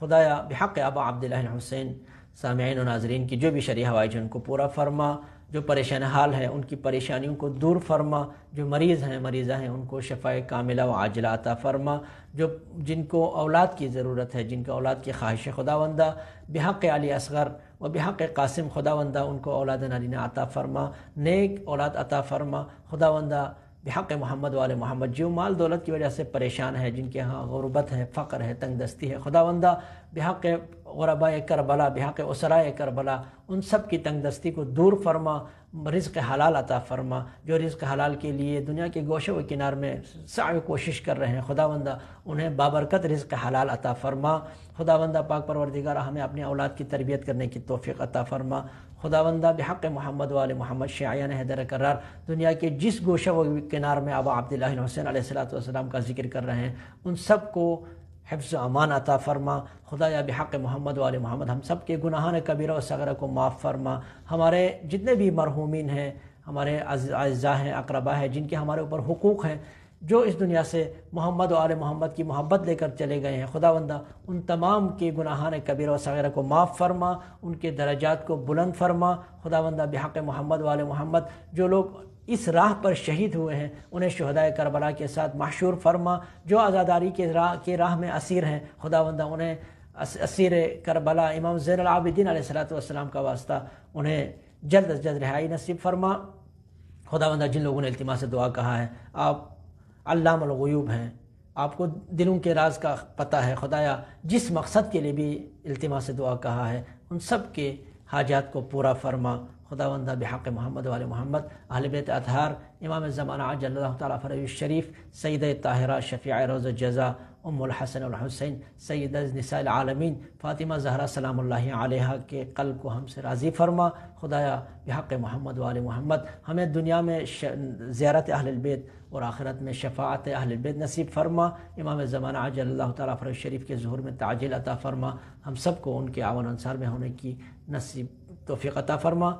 خدایا بحق ابا عبداللہ الحسین سامعین و ناظرین کی جو بھی شرعی حوائج ہیں ان کو پورا فرما، جو پریشان حال ہے ان کی پریشانیوں کو دور فرما، جو مریض ہیں مریضہ ہیں ان کو شفائے کاملہ و عاجلہ عطا فرما، جن کو اولاد کی ضرورت ہے، جن کو اولاد کی خواہش ہے، خداوندہ بحق علی اصغر و بحق قاسم خداوندہ ان کو اولاد نارینہ عطا فرما، نیک اولاد عطا فرما۔ خداوندہ بحق محمد و آل محمد جو مال دولت کی وجہ سے پریشان ہے، جن کے ہاں غربت ہے، فقر ہے، تنگ دستی ہے، خداوندہ بحق غرباء کربلا، بحق اسرائے کربلا ان سب کی تنگ دستی کو دور فرما، رزق حلال عطا فرما۔ جو رزق حلال کے لیے دنیا کے گوشے و کنار میں سعی کوشش کر رہے ہیں، خداوندہ انہیں بابرکت رزق حلال عطا فرما۔ خداوندہ پاک پروردگار ہمیں اپنے اولاد کی تربیت کرنے کی توفیق عطا فرما۔ خداوندہ بحق محمد و آل محمد شیعیان حیدر کرار دنیا کے جس گوشہ و کنار میں ابا عبداللہ الحسین علیہ السلام کا ذکر کر رہے ہیں ان سب کو حفظ و امان عطا فرما۔ خدایا بحق محمد و آل محمد ہم سب کے گناہان کبیرہ و صغیرہ کو معاف فرما۔ ہمارے جتنے بھی مرحومین ہیں، ہمارے اعزاء ہیں، اقربا ہیں، جن کے ہمارے اوپر حقوق ہیں، جو اس دنیا سے محمد و آل محمد کی محبت لے کر چلے گئے ہیں، خداوندہ ان تمام کے گناہان کبیرہ و صغیرہ کو معاف فرما، ان کے درجات کو بلند فرما۔ خداوندہ بحق محمد و آل محمد جو لوگ اس راہ پر شہید ہوئے ہیں انہیں شہدائے کربلا کے ساتھ محشور فرما۔ جو عزاداری کے راہ میں اسیر ہیں، خداوندہ انہیں اسیر کربلا امام زین العابدین علیہ السلام کا واسطہ انہیں جلد از جلد رہائی نصیب فرما۔ خداوندہ جن لوگوں نے التماس سے دعا کہا ہے، آپ علام الغیوب ہیں، آپ کو دلوں کے راز کا پتہ ہے، خدایا جس مقصد کے لیے بھی التماس سے دعا کہا ہے ان سب کے حاجات کو پورا فرما۔ خداوندہ بحق محمد و آل محمد اہل بیت اطہار، امام زمانہ عجل اللہ تعالیٰ فرجہ الشریف، سیدہ طاہرہ شفیع روز الجزا ام الحسن والحسین، سیدہ نساء العالمین فاطمہ زہرا سلام اللہ علیہا کے قلب کو ہم سے راضی فرما۔ خدایا بحق محمد و آل محمد ہمیں دنیا میں زیارت اہل البیت اور آخرت میں شفاعت اہل البیت نصیب فرما۔ امام زمانہ عجل اللہ تعالیٰ فرجہ الشریف کے ظہور میں تعجیل عطا فرما۔ ہم سب کو ان کے اعوان انصار میں ہونے کی نصیب توفیق عطا فرما۔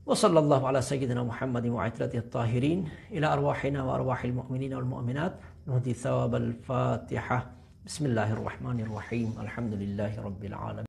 وصلی اللہ علی سیدنا محمد وعطرته الطاہرین الی ارواحنا وارواح المؤمنین والمؤمنات نہدی ثواب الفاتحہ۔ بسم اللہ الرحمن الرحیم، الحمد للہ رب العالمین۔